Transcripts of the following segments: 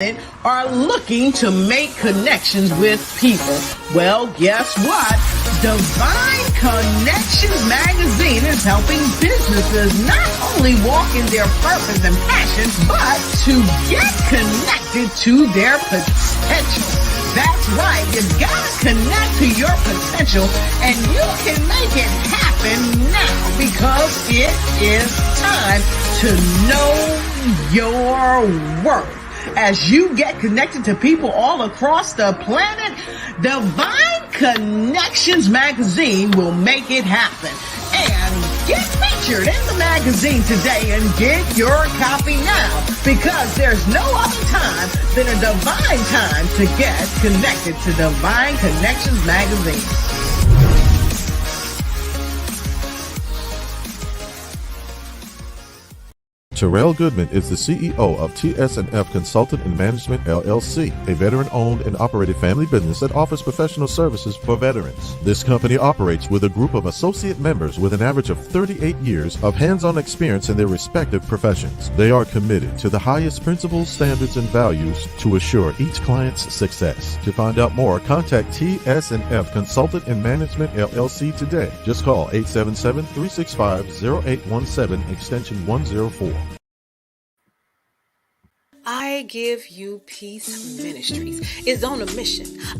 are looking to make connections with people. Well, guess what? Divine Connections magazine is helping businesses not only walk in their purpose and passion, but to get connected to their potential. That's right. You gotta connect to your potential, and you can make it happen now because it is time to know your worth. As you get connected to people all across the planet, Divine Connections magazine will make it happen. And get featured in the magazine today and get your copy now, because there's no other time than a divine time to get connected to Divine Connections magazine. Terrell Goodman is the CEO of TS&F Consultant and Management, LLC, a veteran-owned and operated family business that offers professional services for veterans. This company operates with a group of associate members with an average of 38 years of hands-on experience in their respective professions. They are committed to the highest principles, standards, and values to assure each client's success. To find out more, contact TS&F Consultant and Management, LLC today. Just call 877-365-0817, extension 104. I Give You Peace Ministries is on a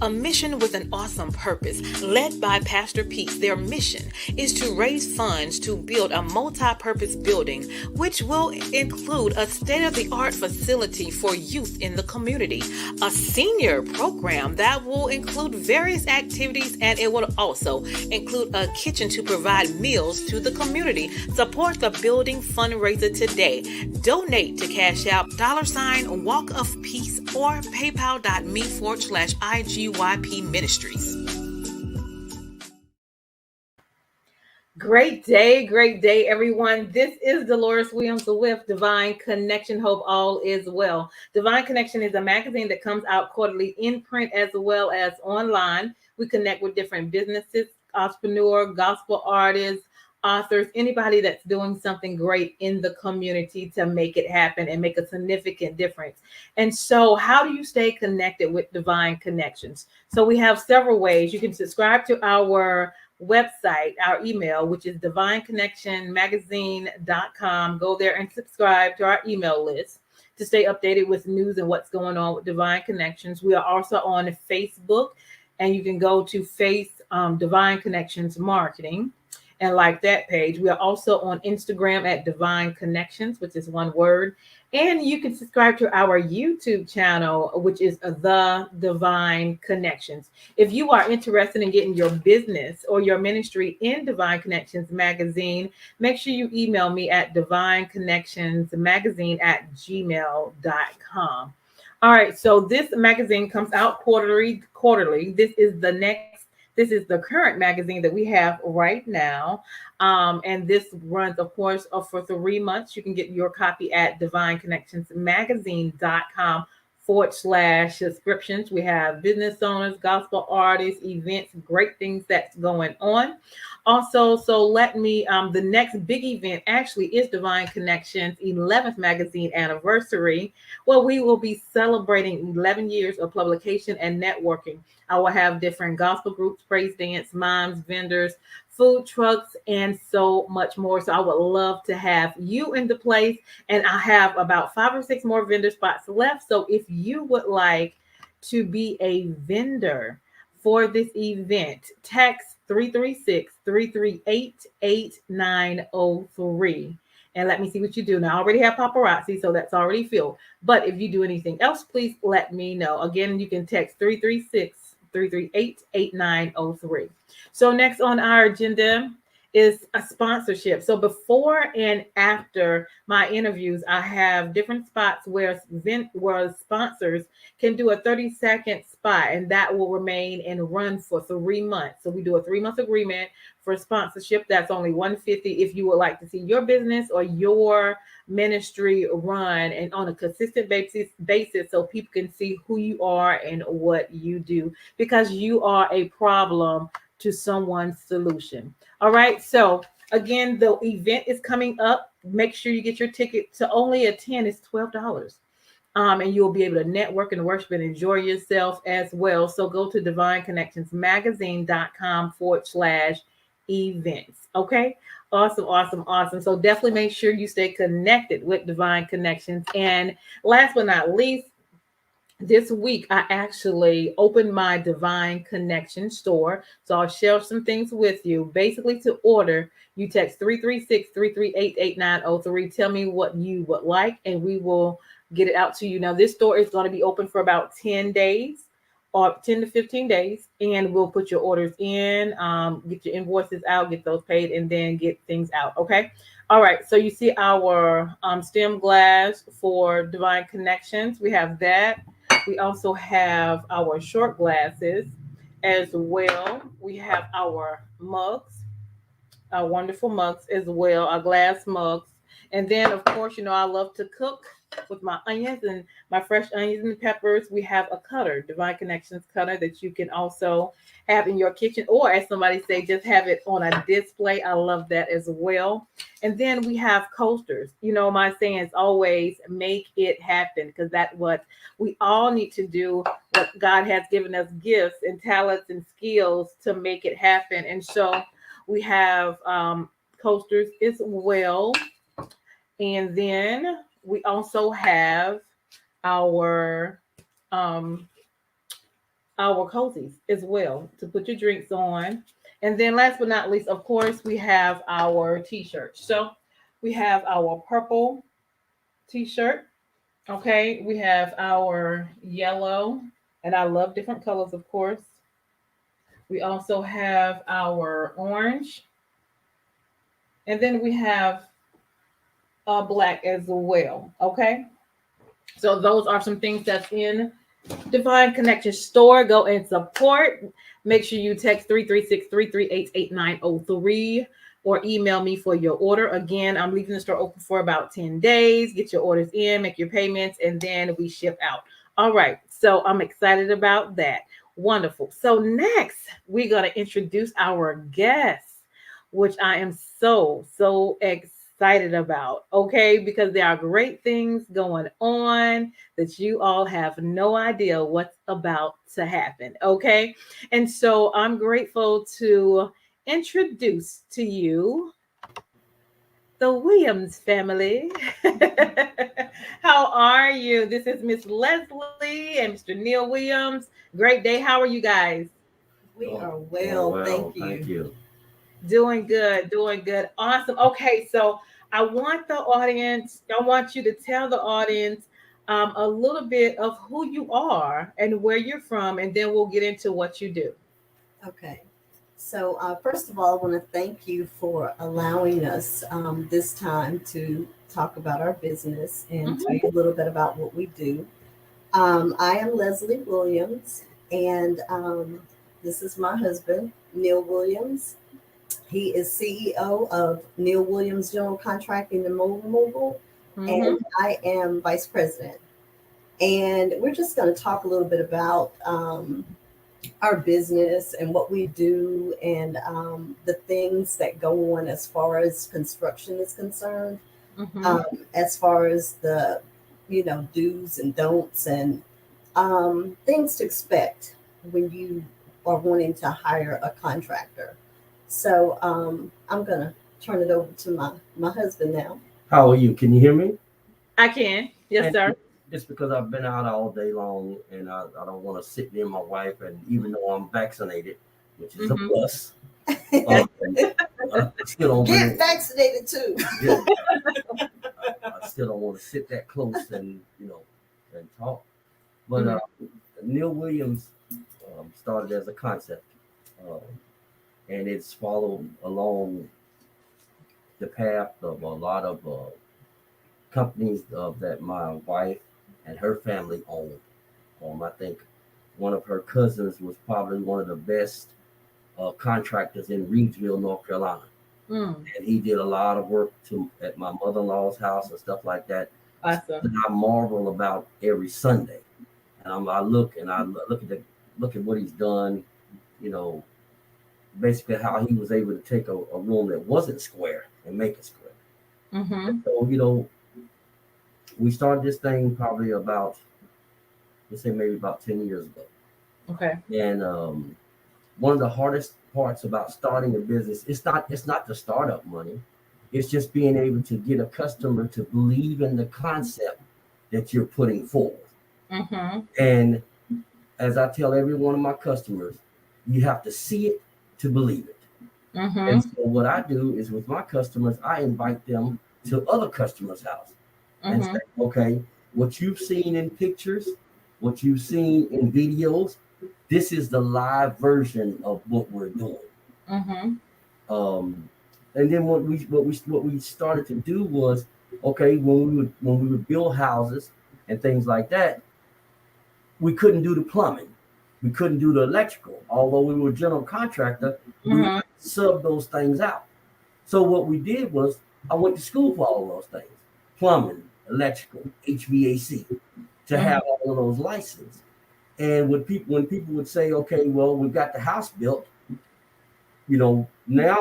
mission with an awesome purpose, led by Pastor Peace. Their mission is to raise funds to build a multi-purpose building, which will include a state-of-the-art facility for youth in the community, a senior program that will include various activities, and it will also include a kitchen to provide meals to the community. Support the building fundraiser today. Donate to Cash App $Walk of Peace or paypal.me/IGYP Ministries. Great day, everyone. This is Dolores Williams with Divine Connection. Hope all is well. Divine Connection is a magazine that comes out quarterly in print as well as online. We connect with different businesses, entrepreneurs, gospel artists, authors, anybody that's doing something great in the community to make it happen and make a significant difference. And so how do you stay connected with Divine Connections? So we have several ways. You can subscribe to our website, our email, which is divineconnectionmagazine.com. Go there and subscribe to our email list to stay updated with news and what's going on with Divine Connections. We are also on Facebook, and you can go to Divine Connections Marketing and like that page. We are also on Instagram at Divine Connections, which is one word. And you can subscribe to our YouTube channel, which is The Divine Connections. If you are interested in getting your business or your ministry in Divine Connections magazine, make sure you email me at divineconnectionsmagazine@gmail.com. All right, so this magazine comes out quarterly. This is the current magazine that we have right now. And this runs, of course, for 3 months. You can get your copy at divineconnectionsmagazine.com/subscriptions. We have business owners, gospel artists, events, great things that's going on. Also, so the next big event actually is Divine Connections 11th magazine anniversary, where we will be celebrating 11 years of publication and networking. I will have different gospel groups, praise dance, mimes, vendors, food trucks, and so much more. So I would love to have you in the place. And I have about 5 or 6 more vendor spots left. So if you would like to be a vendor for this event, text 336-338-8903. And let me see what you do. Now, I already have paparazzi, so that's already filled. But if you do anything else, please let me know. Again, you can text 336-338-8903. So next on our agenda is a sponsorship. So before and after my interviews, I have different spots where sponsors can do a 30-second spot, and that will remain and run for 3 months. So we do a 3-month agreement for sponsorship. That's only $150 if you would like to see your business or your ministry run and on a consistent basis so people can see who you are and what you do, because you are a problem to someone's solution. All right. So again, the event is coming up. Make sure you get your ticket. To only attend is $12. And you'll be able to network and worship and enjoy yourself as well. So go to divineconnectionsmagazine.com/events. Okay. Awesome, awesome, awesome. So definitely make sure you stay connected with Divine Connections. And last but not least, this week I actually opened my Divine Connection store. So I'll share some things with you. Basically, to order, you text 336-338-8903. Tell me what you would like, and we will get it out to you. Now, this store is going to be open for about 10 days or 10 to 15 days, and we'll put your orders in, get your invoices out, get those paid, and then get things out. Okay. All right. So you see our stem glass for Divine Connections. We have that. We also have our short glasses as well. We have our mugs, our wonderful mugs as well, our glass mugs. And then, of course, I love to cook with my onions and my fresh onions and peppers. We have a cutter, Divine Connections cutter, that you can also have in your kitchen, or as somebody say, just have it on a display. I love that as well. And then we have coasters. My saying is always make it happen, because that's what we all need to do. What God has given us gifts and talents and skills to make it happen. And so we have coasters as well. And then we also have our cozies as well to put your drinks on. And then last but not least, of course, we have our t-shirts. So we have our purple t-shirt. Okay. We have our yellow, and I love different colors, of course. We also have our orange. And then we have black as well. Okay. So those are some things that's in Divine Connection store. Go and support. Make sure you text 336-338-8903 or email me for your order. Again, I'm leaving the store open for about 10 days. Get your orders in, make your payments, and then we ship out. All right. So I'm excited about that. Wonderful. So next, we're going to introduce our guests, which I am so excited about. Okay. Because there are great things going on that you all have no idea what's about to happen. Okay. And so I'm grateful to introduce to you the Williams family. How are you? This is Miss Lesley and Mr. Neal Williams. Great day. How are you guys? We are well, thank you. Thank you. Doing good, doing good. Awesome. Okay, so I want you to tell the audience a little bit of who you are and where you're from, and then we'll get into what you do. Okay. So, first of all, I want to thank you for allowing us this time to talk about our business and tell you a little bit about what we do. I am Lesley Williams, and this is my husband, Neal Williams. He is CEO of Neal Williams General Contracting and Mobile, and I am Vice President. And we're just going to talk a little bit about our business and what we do, and the things that go on as far as construction is concerned, as far as the do's and don'ts, and things to expect when you are wanting to hire a contractor. So I'm gonna turn it over to my husband now. How are you? Can you hear me? I can. Yes, sir. Just because I've been out all day long and I don't want to sit near my wife, and even though I'm vaccinated, which is a plus, I still don't Get vaccinated too. I still don't want to sit that close and and talk. But Neal Williams started as a concept, and it's followed along the path of a lot of companies that my wife and her family owned. I think one of her cousins was probably one of the best contractors in Reedsville, North Carolina. And he did a lot of work at my mother-in-law's house and stuff like that. Awesome. And I marvel about every Sunday. And I look at what he's done, basically how he was able to take a room that wasn't square and make it square. So, we started this thing probably about, let's say maybe about 10 years ago. Okay. And one of the hardest parts about starting a business, it's not the startup money. It's just being able to get a customer to believe in the concept that you're putting forward. Mm-hmm. And as I tell every one of my customers, you have to see it to believe it. Mm-hmm. And so what I do is with my customers, I invite them to other customers' house and say, okay, what you've seen in pictures, what you've seen in videos, this is the live version of what we're doing. Mm-hmm. And then what we started to do was, okay, when we would build houses and things like that, we couldn't do the plumbing, we couldn't do the electrical. Although we were a general contractor, we would sub those things out. So what we did was, I went to school for all of those things: plumbing, electrical, HVAC, to have all of those licenses. And when people would say, okay, well, we've got the house built, now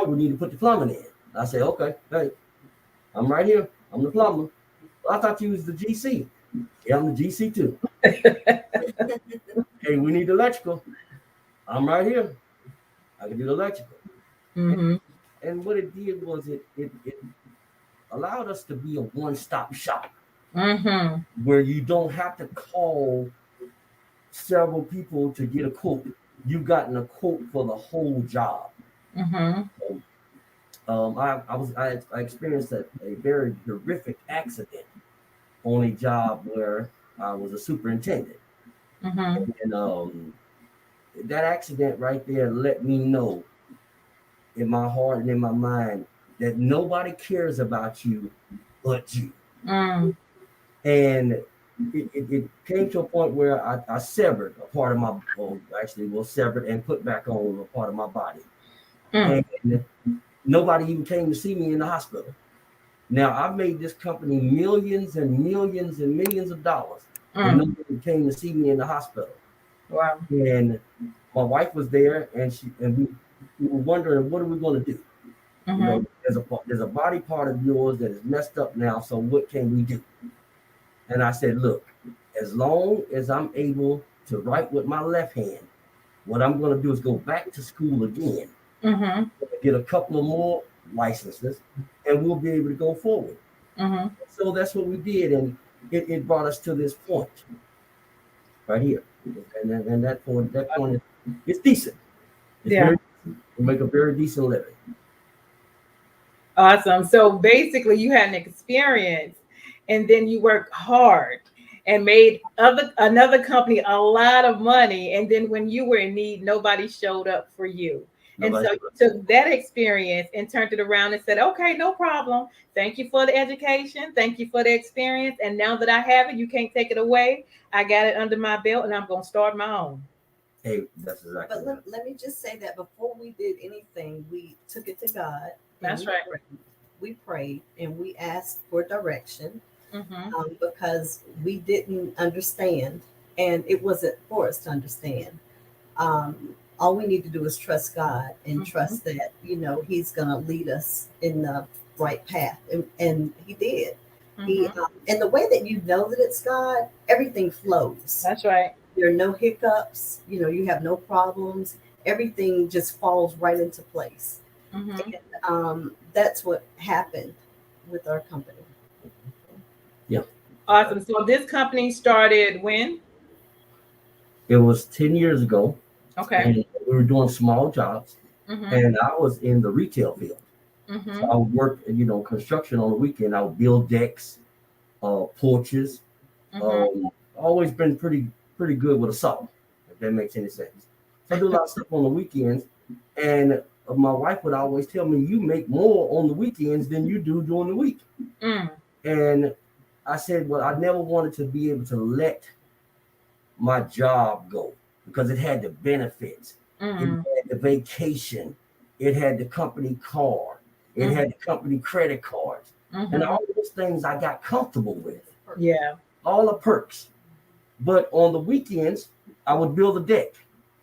we need to put the plumbing in. I say, okay, hey, I'm right here. I'm the plumber. Well, I thought you was the GC. Yeah, I'm the GC too. Hey, we need electrical. I'm right here. I can do the electrical. Mm-hmm. And what it did was it allowed us to be a one-stop shop, where you don't have to call several people to get a quote. You've gotten a quote for the whole job. I experienced a very horrific accident on a job where I was a superintendent. And that accident right there let me know in my heart and in my mind that nobody cares about you but you. And it came to a point where I severed a part of my, severed and put back on a part of my body. And nobody even came to see me in the hospital. Now, I've made this company millions and millions and millions of dollars, and nobody came to see me in the hospital. Wow. And my wife was there, and we were wondering, what are we going to do? There's a body part of yours that is messed up now, so what can we do? And I said, look, as long as I'm able to write with my left hand, what I'm going to do is go back to school again, get a couple of more licenses, and we'll be able to go forward. So that's what we did, and it brought us to this point right here. And that point is, it's decent. It's very decent. We make a very decent living. Awesome. So basically, you had an experience, and then you worked hard and made another company a lot of money. And then when you were in need, nobody showed up for you. And so you took that experience and turned it around and said, okay, no problem. Thank you for the education. Thank you for the experience. And now that I have it, you can't take it away. I got it under my belt, and I'm going to start my own. Hey, that's exactly. But let me just say that before we did anything, we took it to God. That's right. We prayed and we asked for direction because we didn't understand, and it wasn't for us to understand. All we need to do is trust God and trust that, He's going to lead us in the right path. And He did. And the way that you know that it's God, everything flows. That's right. There are no hiccups. You have no problems. Everything just falls right into place. And that's what happened with our company. Yeah. Awesome. So this company started when? It was 10 years ago. Okay. And we were doing small jobs, and I was in the retail field. So I would work, construction on the weekend. I would build decks, porches. Always been pretty good with a saw, if that makes any sense. So I do a lot of stuff on the weekends, and my wife would always tell me, you make more on the weekends than you do during the week. And I said, well, I never wanted to be able to let my job go, because it had the benefits, it had the vacation, it had the company car, it had the company credit cards, and all those things I got comfortable with. Yeah. All the perks. But on the weekends, I would build a deck.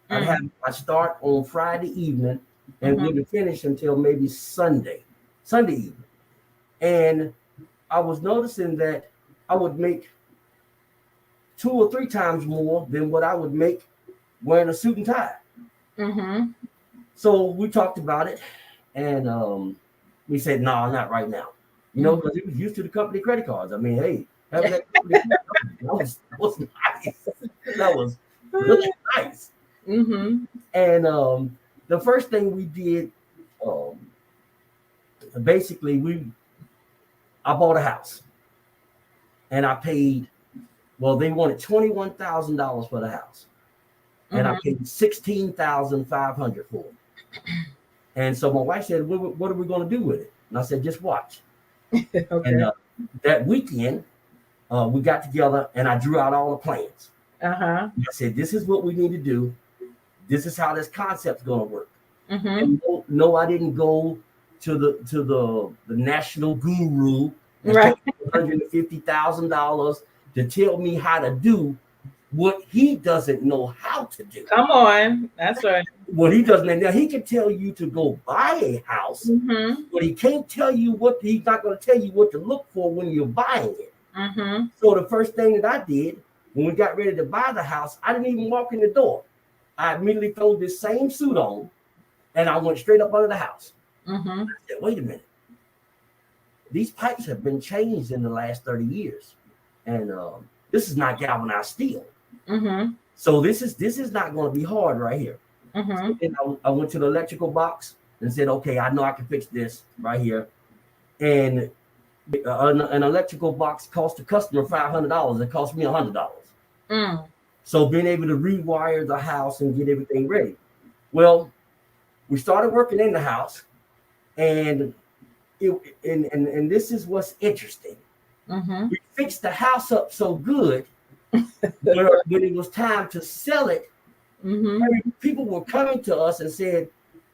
I'd start on Friday evening and wouldn't finish until maybe Sunday evening. And I was noticing that I would make 2 or 3 times more than what I would make wearing a suit and tie. Mm-hmm. So we talked about it, and we said, no, not right now. You know, because he was used to the company credit cards. I mean, hey, having that company that was nice. That was really nice. Mm-hmm. And the first thing we did, basically, I bought a house, and I paid. Well, they wanted $21,000 for the house, and I paid $16,500 for it. And so my wife said, "What are we going to do with it?" And I said, "Just watch." Okay. And that weekend, we got together, and I drew out all the plans. Uh-huh. I said, "This is what we need to do. This is how this concept's going to work." Mm-hmm. And no, I didn't go to the national guru and Right. $150,000 to tell me how to do what he doesn't know how to do. Come on. That's right. What he doesn't know, he can tell you to go buy a house, Mm-hmm. but he can't tell you he's not going to tell you what to look for when you're buying it. Mm-hmm. So the first thing that I did when we got ready to buy the house, I didn't even walk in the door. I immediately threw this same suit on, and I went straight up under the house. Mm-hmm. I said, wait a minute. These pipes have been changed in the last 30 years. And this is not galvanized steel. Mm-hmm. So this is not going to be hard right here. Mm-hmm. And I went to the electrical box and said, okay, I know I can fix this right here. And an electrical box cost the customer $500. It cost me $100. Mm. So being able to rewire the house and get everything ready. Well, we started working in the house, and this is what's interesting. Mm-hmm. We fixed the house up so good, when it was time to sell it, Mm-hmm. people were coming to us and said,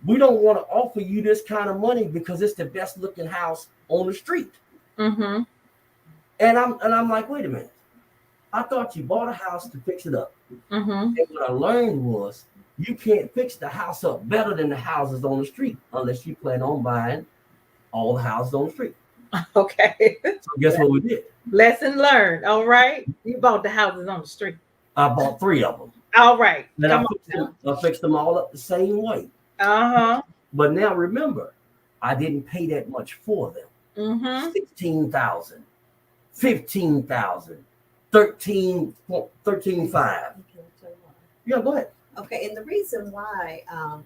we don't want to offer you this kind of money because it's the best looking house on the street. Mm-hmm. And I'm like, wait a minute. I thought you bought a house to fix it up. Mm-hmm. And what I learned was you can't fix the house up better than the houses on the street unless you plan on buying all the houses on the street. Okay. So guess what we did? Lesson learned. All right. You bought the houses on the street. I bought 3 of them. All right. And I fixed them all up the same way. Uh-huh. But now remember, I didn't pay that much for them. Mm-hmm. 16,000, 15,000, 13.5. Yeah, go ahead. Okay, and the reason why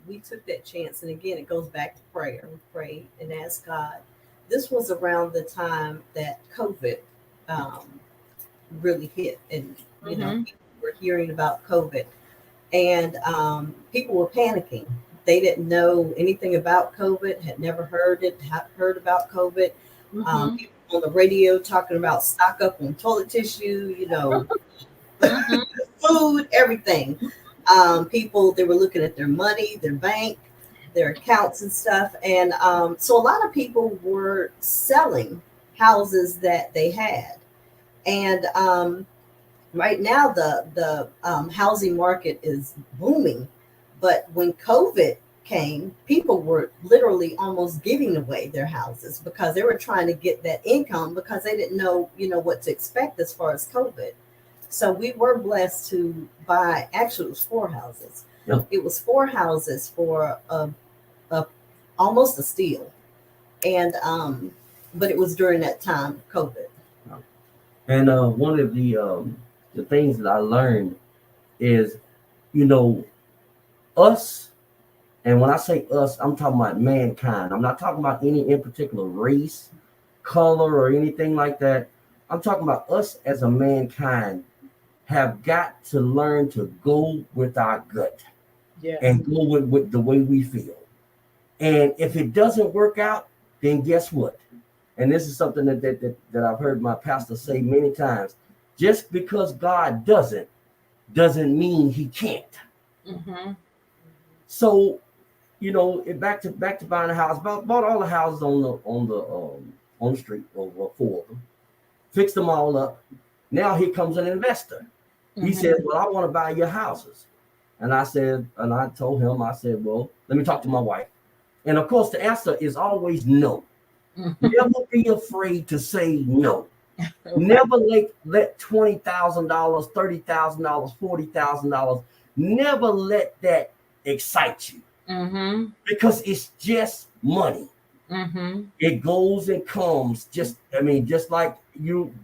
we took that chance, and again, it goes back to prayer. We prayed and asked God. This was around the time that COVID really hit, and you know, people were hearing about COVID, and people were panicking. They didn't know anything about COVID, had never heard about COVID. People on the radio talking about stock up on toilet tissue, you know, food, everything. People, they were looking at their money, their bank, their accounts and stuff. And so a lot of people were selling houses that they had. And right now the housing market is booming. But when COVID came, people were literally almost giving away their houses because they were trying to get that income because they didn't know, you know, what to expect as far as COVID. So we were blessed to buy, actually it was 4 houses. Yep. It was 4 houses for almost a steal. And but it was during that time of COVID. And one of the things that I learned is, you know, us, and when I say us, I'm talking about mankind. I'm not talking about any in particular race, color, or anything like that. I'm talking about us as a mankind have got to learn to go with our gut, and go with the way we feel. And if it doesn't work out, then guess what? And this is something that I've heard my pastor say many times. Just because God doesn't mean he can't. Mm-hmm. So, you know, back to buying a house. Bought all the houses on the street, or 4 of them. Fixed them all up. Now here comes an investor. He said, well, I want to buy your houses. And I told him, I said, well, let me talk to my wife. And of course, the answer is always no. Never be afraid to say no. Never let $20,000, $30,000, $40,000. Never let that excite you, Mm-hmm. because it's just money. Mm-hmm. It goes and comes. Just like you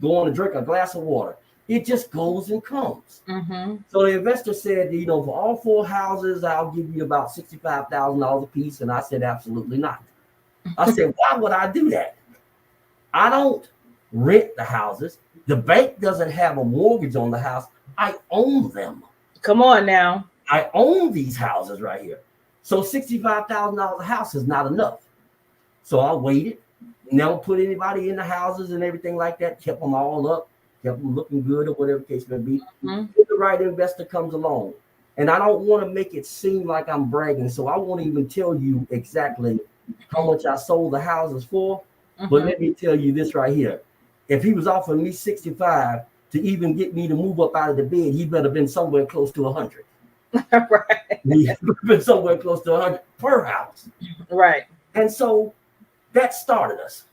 going to drink a glass of water. It just goes and comes. Mm-hmm. So the investor said, for all 4 houses, I'll give you about $65,000 a piece. And I said, absolutely not. I said, why would I do that? I don't rent the houses. The bank doesn't have a mortgage on the house. I own them. Come on now. I own these houses right here. So $65,000 a house is not enough. So I waited, never put anybody in the houses and everything like that, kept them all up, kept them looking good or whatever the case may be. Mm-hmm. If the right investor comes along. And I don't want to make it seem like I'm bragging, so I won't even tell you exactly how much I sold the houses for. Mm-hmm. But let me tell you this right here. If he was offering me 65 to even get me to move up out of the bed, he better been somewhere close to 100. Right. He better been somewhere close to 100 per house. Right. And so that started us.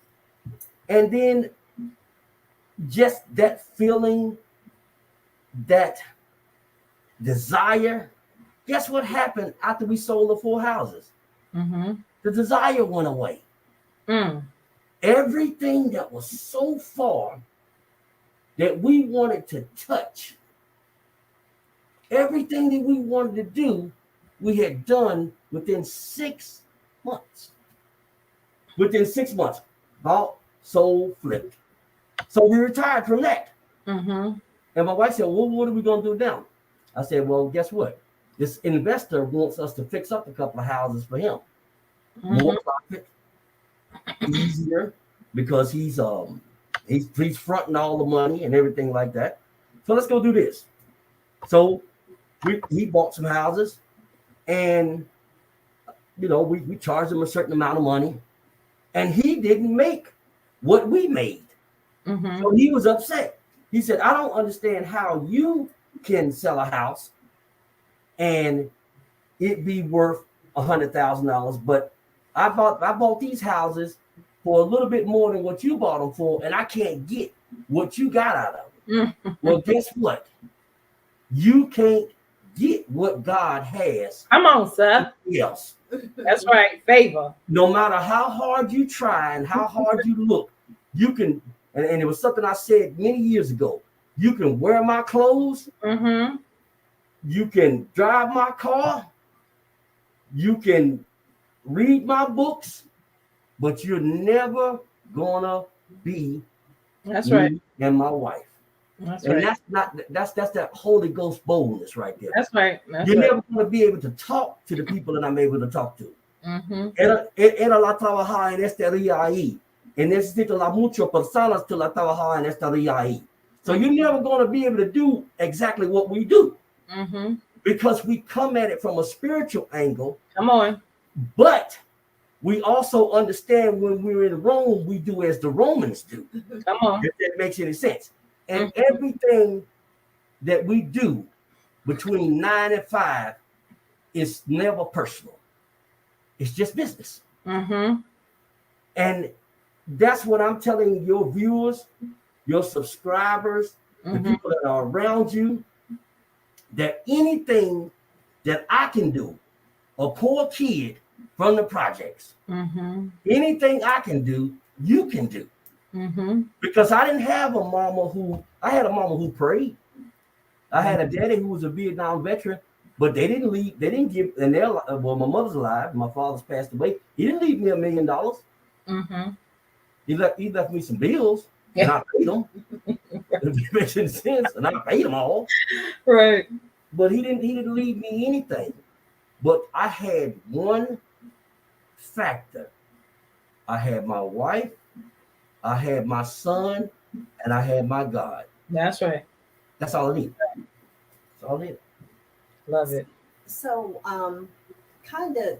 And then just that feeling, that desire. Guess what happened after we sold the 4 houses? Mm-hmm. The desire went away. Mm. Everything that was so far that we wanted to touch, everything that we wanted to do, we had done within 6 months. Within 6 months, bought, sold, flipped. So we retired from that. Mm-hmm. And my wife said, well, what are we going to do now? I said, well, guess what? This investor wants us to fix up a couple of houses for him. Mm-hmm. More profit, easier, because he's fronting all the money and everything like that. So let's go do this. So he bought some houses, and we charged him a certain amount of money, and he didn't make what we made. Mm-hmm. So he was upset. He said, I don't understand how you can sell a house and it be worth $100,000, but I bought these houses for a little bit more than what you bought them for, and I can't get what you got out of it. Mm-hmm. Well, guess what? You can't get what God has. Come on, sir. Yes. That's right. Favor. No matter how hard you try and how hard you look, you can, and it was something I said many years ago. You can wear my clothes. Mm-hmm. You can drive my car. You can read my books, but you're never gonna be That's me right. and my wife. That's And right. that's that Holy Ghost boldness right there. That's right. That's You're right. never gonna be able to talk to the people that I'm able to talk to. Mm-hmm. Era la trabajar en este día ahí. Y necesito la muchas personas que la trabajar en este día ahí. So you're never going to be able to do exactly what we do, Mm-hmm. because we come at it from a spiritual angle, Come on. but we also understand when we're in Rome, we do as the Romans do, Come on. if that makes any sense. And everything that we do between 9 and 5 is never personal. It's just business. Mm-hmm. And that's what I'm telling your viewers, your subscribers, the people that are around you, that anything that I can do, a poor kid from the projects, anything I can do, you can do. Because I didn't have a mama I had a mama who prayed. I had a daddy who was a Vietnam veteran, but they didn't give, and well, my mother's alive, my father's passed away. He didn't leave me $1 million. He left me some bills, and I paid them. If it makes any sense, and I paid them all. Right. But he didn't leave me anything. But I had one factor. I had my wife, I had my son, and I had my God. That's right. That's all I need. That's all I need. Love it. So, kind of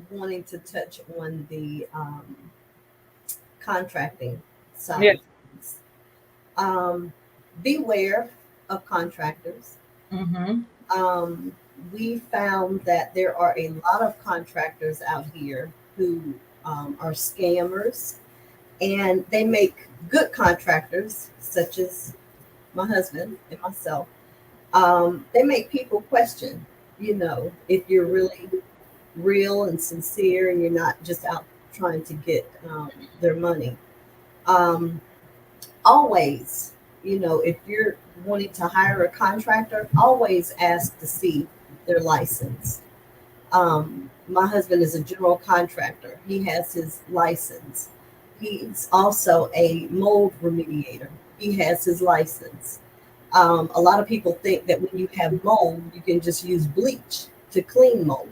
wanting to touch on the contracting side. Yes. Beware of contractors. We found that there are a lot of contractors out here who are scammers, and they make good contractors, such as my husband and myself. They make people question, if you're really real and sincere and you're not just out trying to get their money. Always, if you're wanting to hire a contractor, always ask to see their license. My husband is a general contractor. He has his license. He's also a mold remediator. He has his license. A lot of people think that when you have mold, you can just use bleach to clean mold.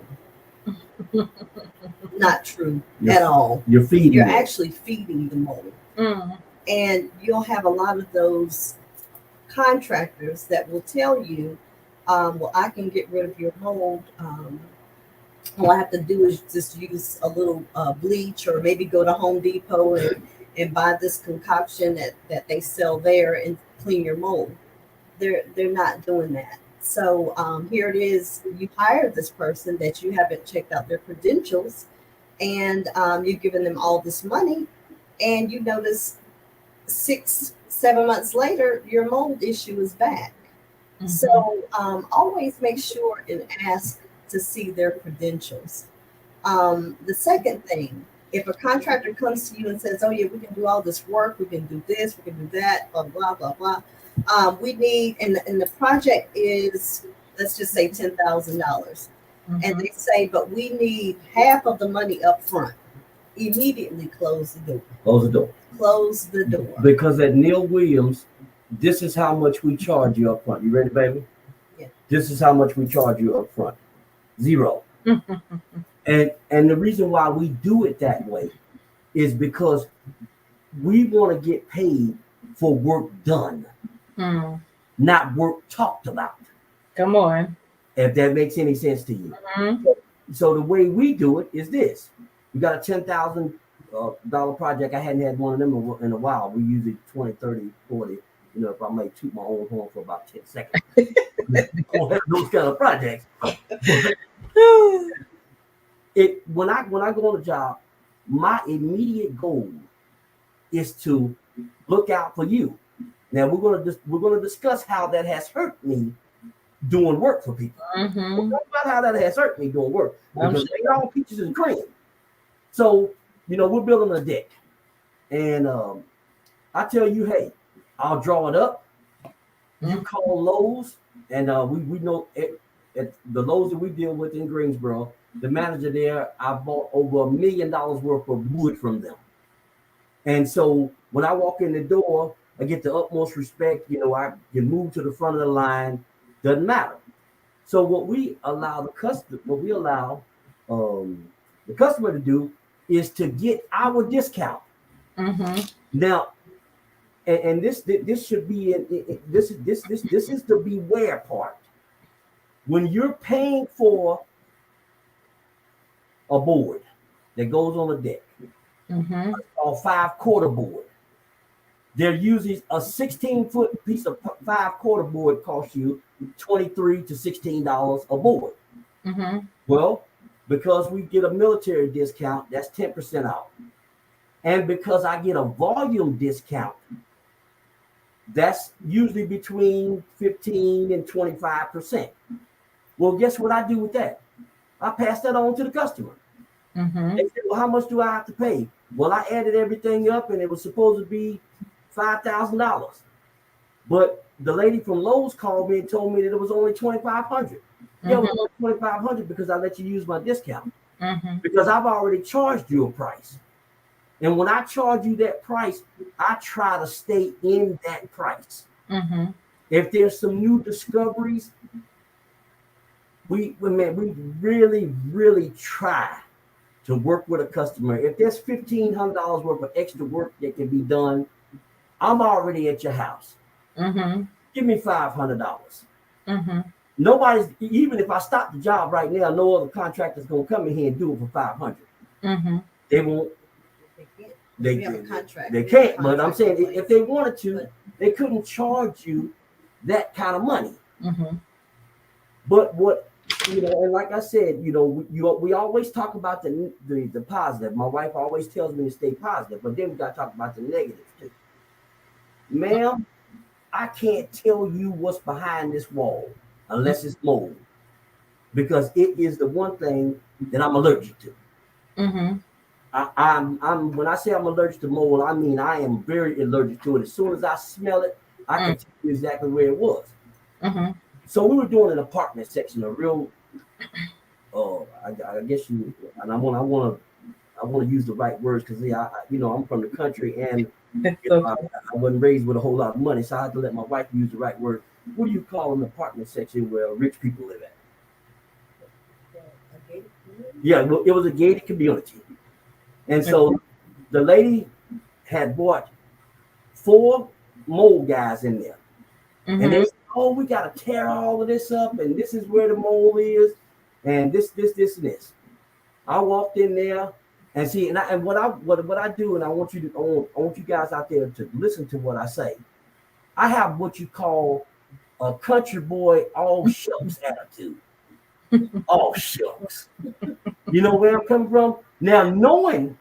Not true at all. You're actually feeding the mold. And you'll have a lot of those contractors that will tell you, well, I can get rid of your mold. All I have to do is just use a little bleach, or maybe go to Home Depot and buy this concoction that they sell there and clean your mold. They're not doing that. So here it is. You hired this person that you haven't checked out their credentials, and you've given them all this money, and you notice 6-7 months later, your mold issue is back. Mm-hmm. So always make sure and ask to see their credentials. The second thing, if a contractor comes to you and says, oh yeah, we can do all this work, we can do this, we can do that, blah, blah, blah, blah. We need, and the project is, let's just say $10,000. Mm-hmm. And they say, but we need half of the money up front. Immediately close the door. Close the door. Close the door. Because at Neal Williams, this is how much we charge you up front. You ready, baby? Yeah. This is how much we charge you up front. 0. And the reason why we do it that way is because we want to get paid for work done, not work talked about. Come on. If that makes any sense to you. Mm-hmm. So the way we do it is this. We got a $10,000 project. I hadn't had one of them in a while. We usually 20, 30, 40. If I may toot my own horn for about 10 seconds. Don't have those kind of projects. When I go on a job, my immediate goal is to look out for you. Now we're gonna discuss how that has hurt me doing work for people. Mm-hmm. We'll talk about how that has hurt me doing work, because they all peaches and cream. So we're building a deck, and I tell you, hey, I'll draw it up. You call Lowe's, and we know at the Lowe's that we deal with in Greensboro, the manager there, I bought over $1 million worth of wood from them. And so when I walk in the door, I get the utmost respect. I can move to the front of the line. Doesn't matter. So what we allow the customer to do is to get our discount. Mm-hmm. Now, and this should be this is the beware part. When you're paying for a board that goes on the deck, or 5/4 board, they're usually a 16-foot piece of 5/4 board costs you $23 to $16 a board. Mm-hmm. Well, because we get a military discount, that's 10% off. And because I get a volume discount, that's usually between 15 and 25%. Well, guess what I do with that? I pass that on to the customer. Mm-hmm. They say, well, how much do I have to pay? Well, I added everything up, and it was supposed to be $5,000. But the lady from Lowe's called me and told me that it was only $2,500. Yeah, it was only $2,500 because I let you use my discount. Mm-hmm. Because I've already charged you a price. And when I charge you that price, I try to stay in that price. Mm-hmm. If there's some new discoveries, we really, really try to work with a customer. If there's $1,500 worth of extra work that can be done, I'm already at your house. Mm-hmm. Give me $500. Mm-hmm. Nobody's, even if I stop the job right now, no other contractor's gonna come in here and do it for $500. Mm-hmm. They won't. We have a contract. They can't. But I'm saying if they wanted to, they couldn't charge you that kind of money. Mm-hmm. But what And like I said, we always talk about the positive. My wife always tells me to stay positive, but then we got to talk about the negative too. Ma'am, I can't tell you what's behind this wall unless it's mold, because it is the one thing that I'm allergic to. Mm-hmm. I'm when I say I'm allergic to mold, I mean I am very allergic to it. As soon as I smell it, I can tell you exactly where it was. Mm-hmm. So we were doing an apartment section, a real, I guess you, and I want to use the right words because I'm from the country and I wasn't raised with a whole lot of money, so I had to let my wife use the right word. What do you call an apartment section where rich people live at? Yeah, well, it was a gated community, and so the lady had bought 4 mold guys in there. Mm-hmm. And they said, oh, we got to tear all of this up, and this is where the mold is, and this, and this. I walked in there and see, and what I do, and I want you guys out there to listen to what I say. I have what you call a country boy all shucks attitude. All shucks. You know where I'm coming from? Now, knowing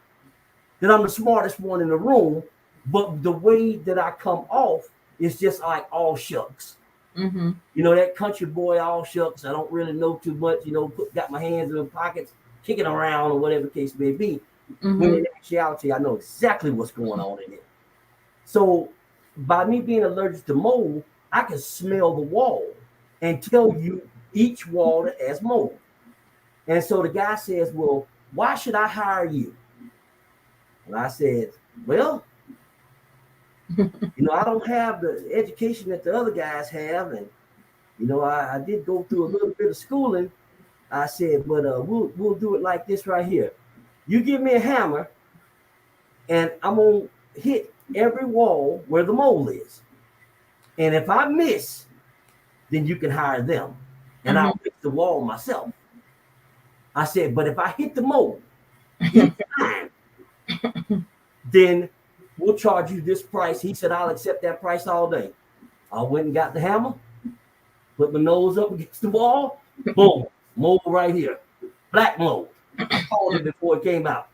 that I'm the smartest one in the room, but the way that I come off is just like all shucks. Mm-hmm. That country boy all shucks. I don't really know too much, got my hands in the pockets, kicking around or whatever the case may be. Mm-hmm. When in actuality, I know exactly what's going on in it. So by me being allergic to mold, I can smell the wall and tell you each wall that has mold. And so the guy says, well, why should I hire you? And I said, well, I don't have the education that the other guys have. And, I did go through a little bit of schooling. I said, but we'll do it like this right here. You give me a hammer and I'm going to hit every wall where the mold is. And if I miss, then you can hire them. And I'll fix the wall myself. I said, but if I hit the mold each time, then we'll charge you this price. He said, I'll accept that price all day. I went and got the hammer, put my nose up against the wall. Boom, mold right here. Black mold. I called it before it came out.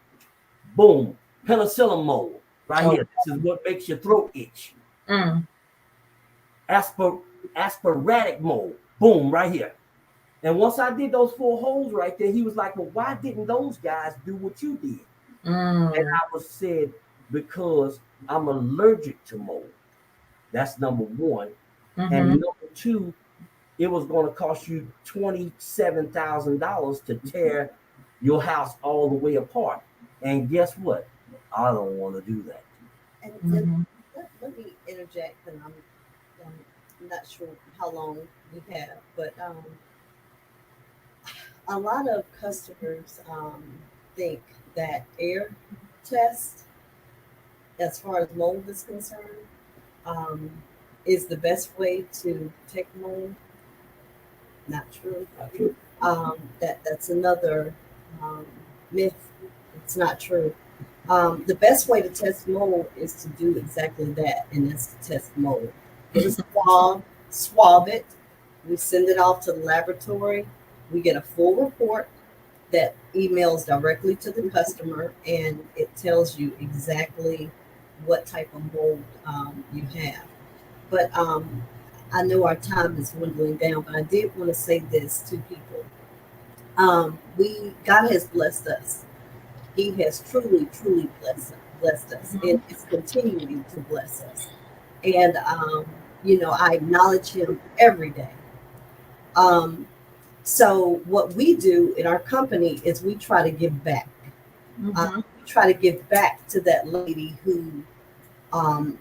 Boom, penicillin mold right here. This is what makes your throat itch. Aspiratic mold. Boom, right here. And once I did those 4 holes right there, he was like, well, why didn't those guys do what you did? And I said, because I'm allergic to mold. That's number 1. And number 2, it was going to cost you $27,000 to tear your house all the way apart. And guess what? I don't want to do that. And let me interject, and I'm not sure how long we have, but a lot of customers think that air test, as far as mold is concerned, is the best way to detect mold. Not true. Not true. That's another myth. It's not true. The best way to test mold is to do exactly that, and that's to test mold. Get a swab it. We send it off to the laboratory. We get a full report that emails directly to the customer, and it tells you exactly what type of mold you have. But I know our time is dwindling down, but I did want to say this to people. God has blessed us. He has truly, truly blessed us, and is continuing to bless us. And I acknowledge Him every day. So what we do in our company is we try to give back. We try to give back to that lady who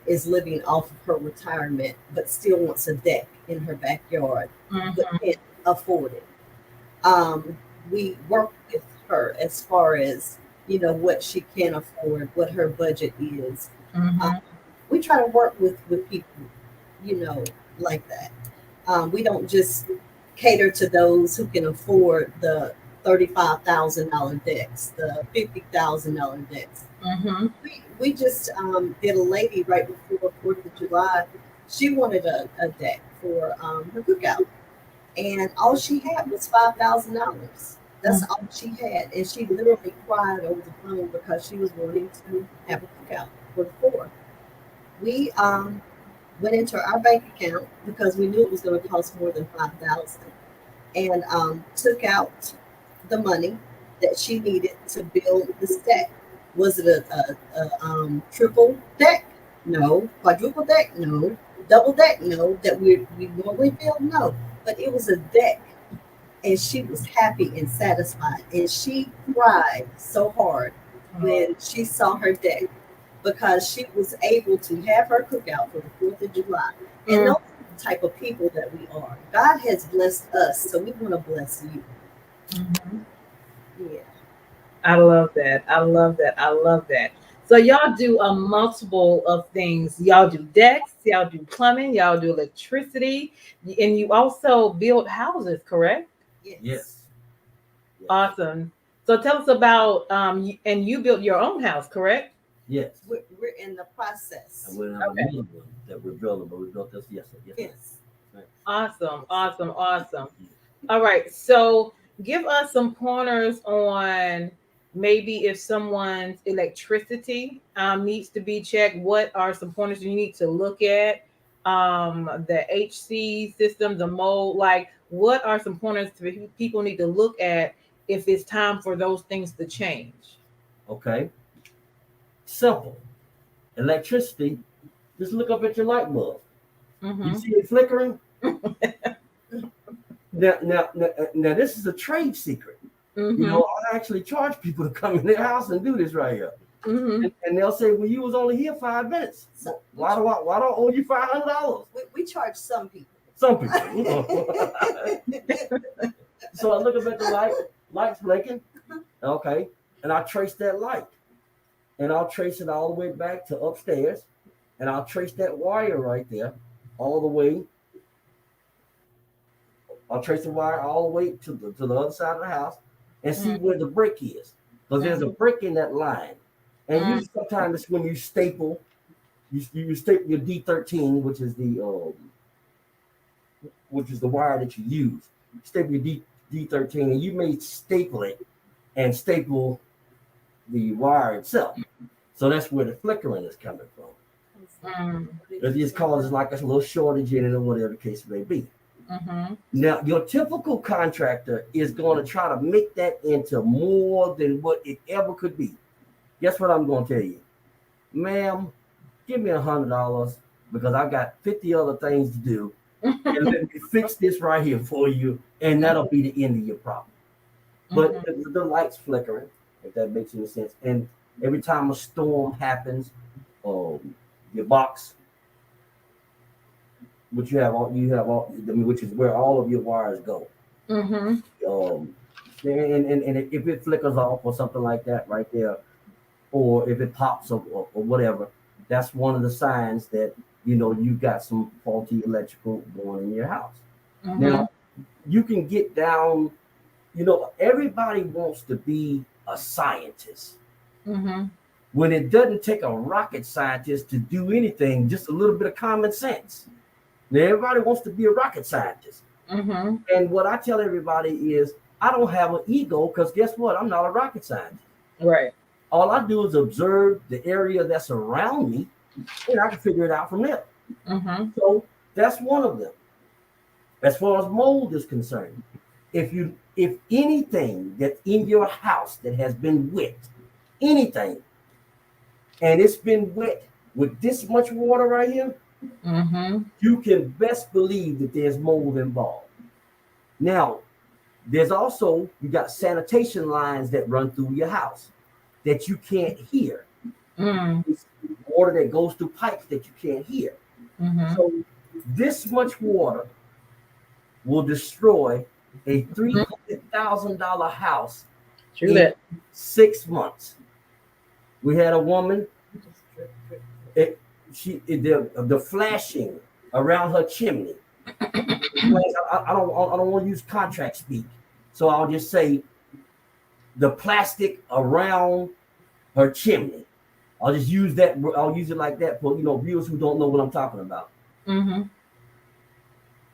is living off of her retirement, but still wants a deck in her backyard, but can't afford it. We work with her as far as, what she can afford, what her budget is. We try to work with people, like that. We don't just cater to those who can afford the $35,000 decks, the $50,000 decks. We just did a lady right before 4th of July. She wanted a deck for her cookout. and all she had was $5,000. That's all she had, and she literally cried over the phone because she was wanting to have a cookout for the four. We went into our bank account because we knew it was going to cost more than 5,000, and took out the money that she needed to build this deck. Was it a triple deck? No. Quadruple deck? No. Double deck? No. That we normally build? No. But it was a deck, and she was happy and satisfied, and she cried so hard when she saw her deck because she was able to have her cookout for the 4th of July. And those are the type of people that we are. God has blessed us, so we want to bless you. Yeah. I love that. I love that. I love that. So y'all do a multiple of things. Y'all do decks, y'all do plumbing, y'all do electricity, and you also build houses, correct? Yes. Awesome. So tell us about and you built your own house, correct? Yes. We're in the process. And we have another one that we're building, but we built this yesterday. Yes. Right. Awesome. Awesome. Awesome. All right. So give us some pointers on maybe if someone's electricity needs to be checked, what are some pointers you need to look at? The HC system, the mold, like what are some pointers people need to look at if it's time for those things to change? Okay. Simple. Electricity. Just look up at your light bulb. Mm-hmm. You see it flickering? Now, this is a trade secret. Mm-hmm. You know, I actually charge people to come in their house and do this right here. Mm-hmm. And they'll say, "Well, you was only here 5 minutes. So why do I owe you $500?" We charge some people. Some people. So I look up at the light's blinking. Okay, and I trace that light, and I'll trace it all the way back to upstairs, and I'll trace that wire right there all the way. I'll trace the wire all the way to the other side of the house and see where the brick is. Because there's a brick in that line. And usually sometimes it's when you staple, you staple your D13, which is the wire that you use. Staple your D13, and you may staple it and staple the wire itself. So that's where the flickering is coming from. It just causes like a little shortage in it or whatever the case may be. Now, your typical contractor is going to try to make that into more than what it ever could be. Guess what I'm going to tell you? Ma'am, give me $100 because I got 50 other things to do. And let me fix this right here for you, and that'll be the end of your problem. But the light's flickering, if that makes any sense. And every time a storm happens, your box, which which is where all of your wires go. And if it flickers off or something like that right there, or if it pops up or whatever, that's one of the signs that you've got some faulty electrical going in your house. Now, you can get down. Everybody wants to be a scientist. When it doesn't take a rocket scientist to do anything, just a little bit of common sense. Now, everybody wants to be a rocket scientist. And what I tell everybody is, I don't have an ego because guess what? I'm not a rocket scientist. Right. All I do is observe the area that's around me, and I can figure it out from there. So that's one of them. As far as mold is concerned, if anything that's in your house that has been wet, anything, and it's been wet with this much water right here, you can best believe that there's mold involved. Now, you got sanitation lines that run through your house that you can't hear. It's water that goes through pipes that you can't hear. So this much water will destroy a $300,000 house in 6 months. We had a woman, the flashing around her chimney. I don't want to use contract speak, so I'll just say the plastic around her chimney. I'll just use that. I'll use it like that for viewers who don't know what I'm talking about.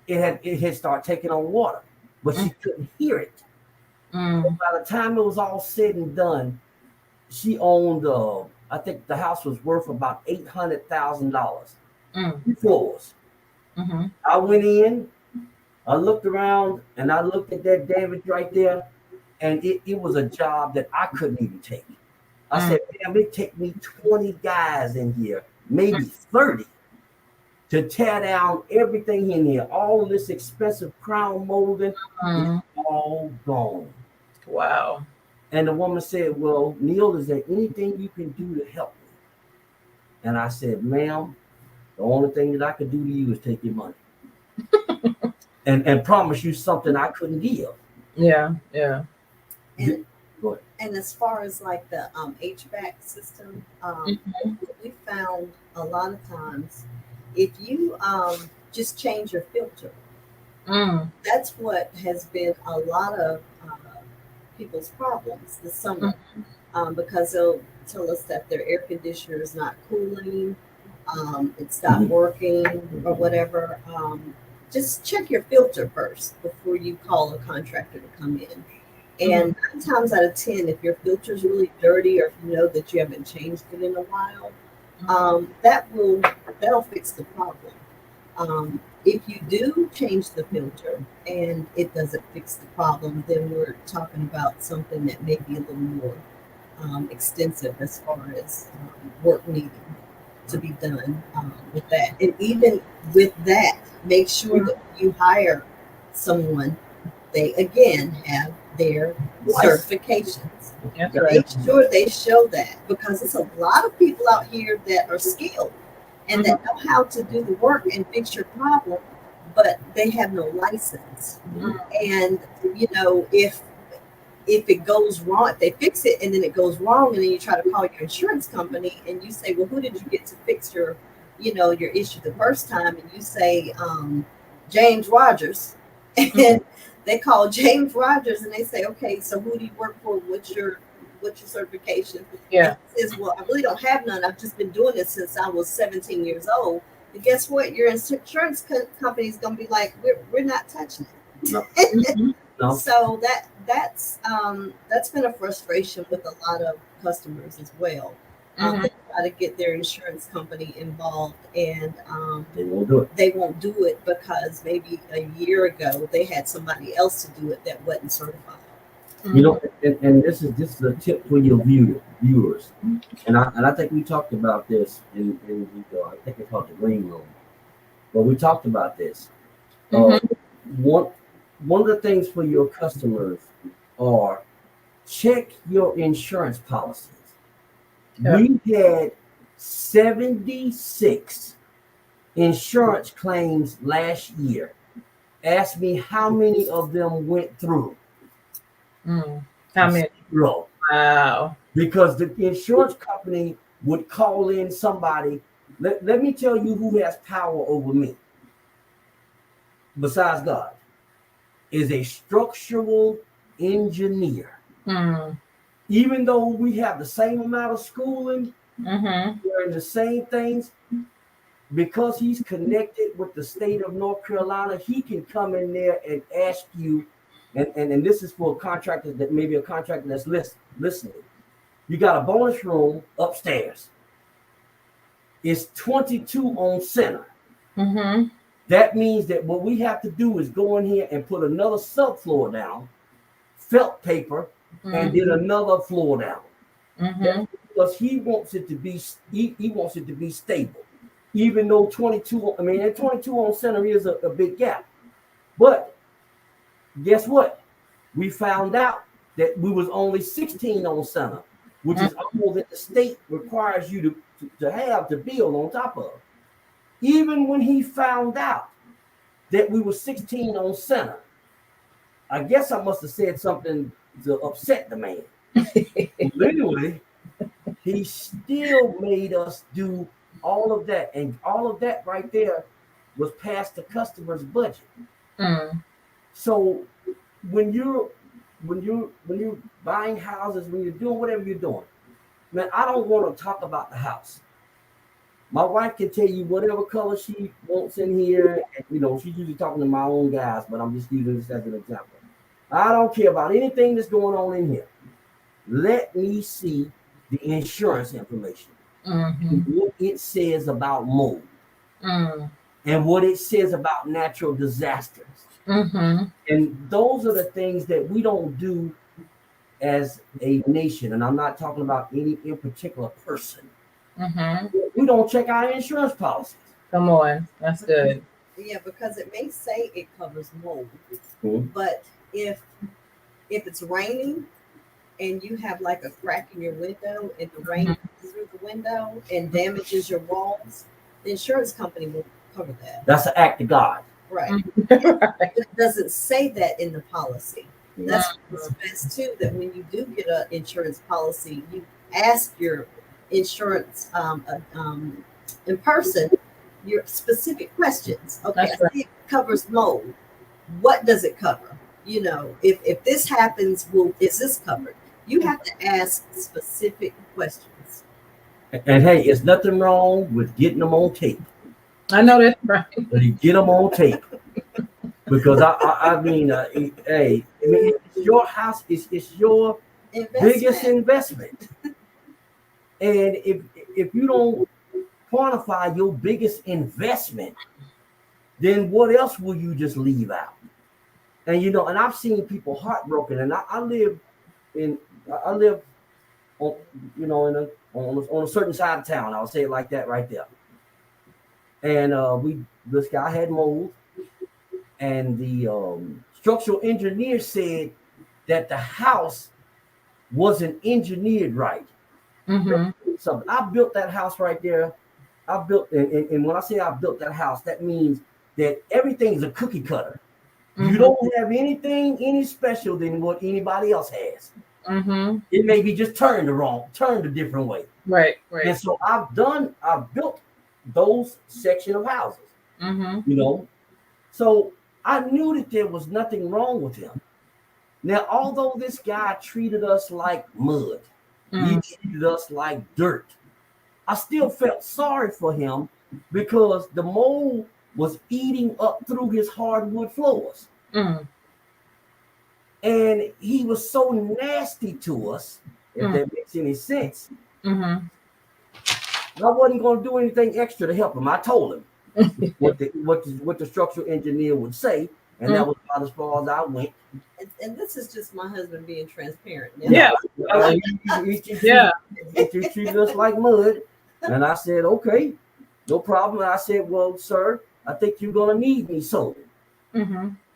it had started taking on water, but she couldn't hear it. By the time it was all said and done, she owned I think the house was worth about $800,000. 2 floors. I went in, I looked around, and I looked at that damage right there, and it was a job that I couldn't even take. I said, damn, it take me 20 guys in here, maybe 30, to tear down everything in here. All of this expensive crown molding is all gone. Wow. And the woman said, well, Neal, is there anything you can do to help me? And I said, ma'am, the only thing that I could do to you is take your money. and promise you something I couldn't give. Yeah. And, Go ahead. and as far as like the HVAC system, we found a lot of times if you just change your filter, that's what has been a lot of people's problems this summer, because they'll tell us that their air conditioner is not cooling, it stopped working or whatever. Just check your filter first before you call a contractor to come in. And 9 times out of 10, if your filter is really dirty, or if you know that you haven't changed it in a while, that'll fix the problem. If you do change the filter and it doesn't fix the problem, then we're talking about something that may be a little more extensive as far as work needing to be done with that. And even with that, make sure that you hire someone, they again have their certifications. Make sure they show that, because there's a lot of people out here that are skilled and that know how to do the work and fix your problem, but they have no license. And if it goes wrong, if they fix it and then it goes wrong, and then you try to call your insurance company and you say, well, who did you get to fix your issue the first time? And you say James Rogers, and they call James Rogers and they say, okay, so who do you work for? What's your certification? Yeah. And he says, well, I really don't have none. I've just been doing this since I was 17 years old. And guess what? Your insurance company is going to be like, we're not touching it. No. So that's been a frustration with a lot of customers as well. They try to get their insurance company involved, and they won't do it because maybe a year ago they had somebody else to do it that wasn't certified. And this is a tip for your viewers, and I think we talked about this in I think it's called the green room, but we talked about this. One of the things for your customers are check your insurance policies. We had 76 insurance claims last year. Ask me how many of them went through. How many? 0. Wow. Because the insurance company would call in somebody. Let me tell you who has power over me, besides God, is a structural engineer. Even though we have the same amount of schooling, we're in the same things, because he's connected with the state of North Carolina, he can come in there and ask you, and this is for contractors that maybe a contractor that's listening. You got a bonus room upstairs. It's 22 on center. That means that what we have to do is go in here and put another subfloor down, felt paper, and then another floor down. Because he wants it to be he wants it to be stable. Even though 22, I mean, that 22 on center is a big gap. But guess what? We found out that we was only 16 on center, which is all that the state requires you to have to build on top of. Even when he found out that we were 16 on center, I guess I must have said something to upset the man. But anyway, he still made us do all of that, and all of that right there was past the customer's budget. So when you're buying houses, when you're doing whatever you're doing, man, I don't want to talk about the house. My wife can tell you whatever color she wants in here. And, you know, she's usually talking to my own guys, but I'm just using this as an example. I don't care about anything that's going on in here. Let me see the insurance information. What it says about mold. And what it says about natural disasters. And those are the things that we don't do as a nation. And I'm not talking about any in particular person. We don't check our insurance policies. Come on, that's good. Yeah, because it may say it covers mold, but if it's raining and you have like a crack in your window and the rain comes through the window and damages your walls, the insurance company will cover that. That's an act of God. Right. It doesn't say that in the policy. That's what's best too, that when you do get an insurance policy, you ask your insurance in person your specific questions. Okay, I see it covers mold. What does it cover? You know, if this happens, is this covered? You have to ask specific questions. And hey, it's nothing wrong with getting them on tape. I know that's right. But you get them on tape. Because I mean, hey, I mean, it's your house, it's your biggest investment. And if you don't quantify your biggest investment, then what else will you just leave out? And you know, and I've seen people heartbroken, and I live on, you know, on a certain side of town. I'll say it like that right there. And this guy had mold, and the structural engineer said that the house wasn't engineered right. So I built that house right there. I built, and when I say I built that house, that means that everything's a cookie cutter. You don't have anything any special than what anybody else has. It may be just turned a different way. Right. And so I've built those section of houses. You know, so I knew that there was nothing wrong with him. Now, although this guy treated us like mud, he treated us like dirt, I still felt sorry for him because the mold was eating up through his hardwood floors. And he was so nasty to us, if that makes any sense. I wasn't going to do anything extra to help him. I told him what the structural engineer would say, and that was about as far as I went. And this is just my husband being transparent. Yeah. He treated us like mud. And I said, okay, no problem. And I said, well, sir, I think you're gonna need me soon.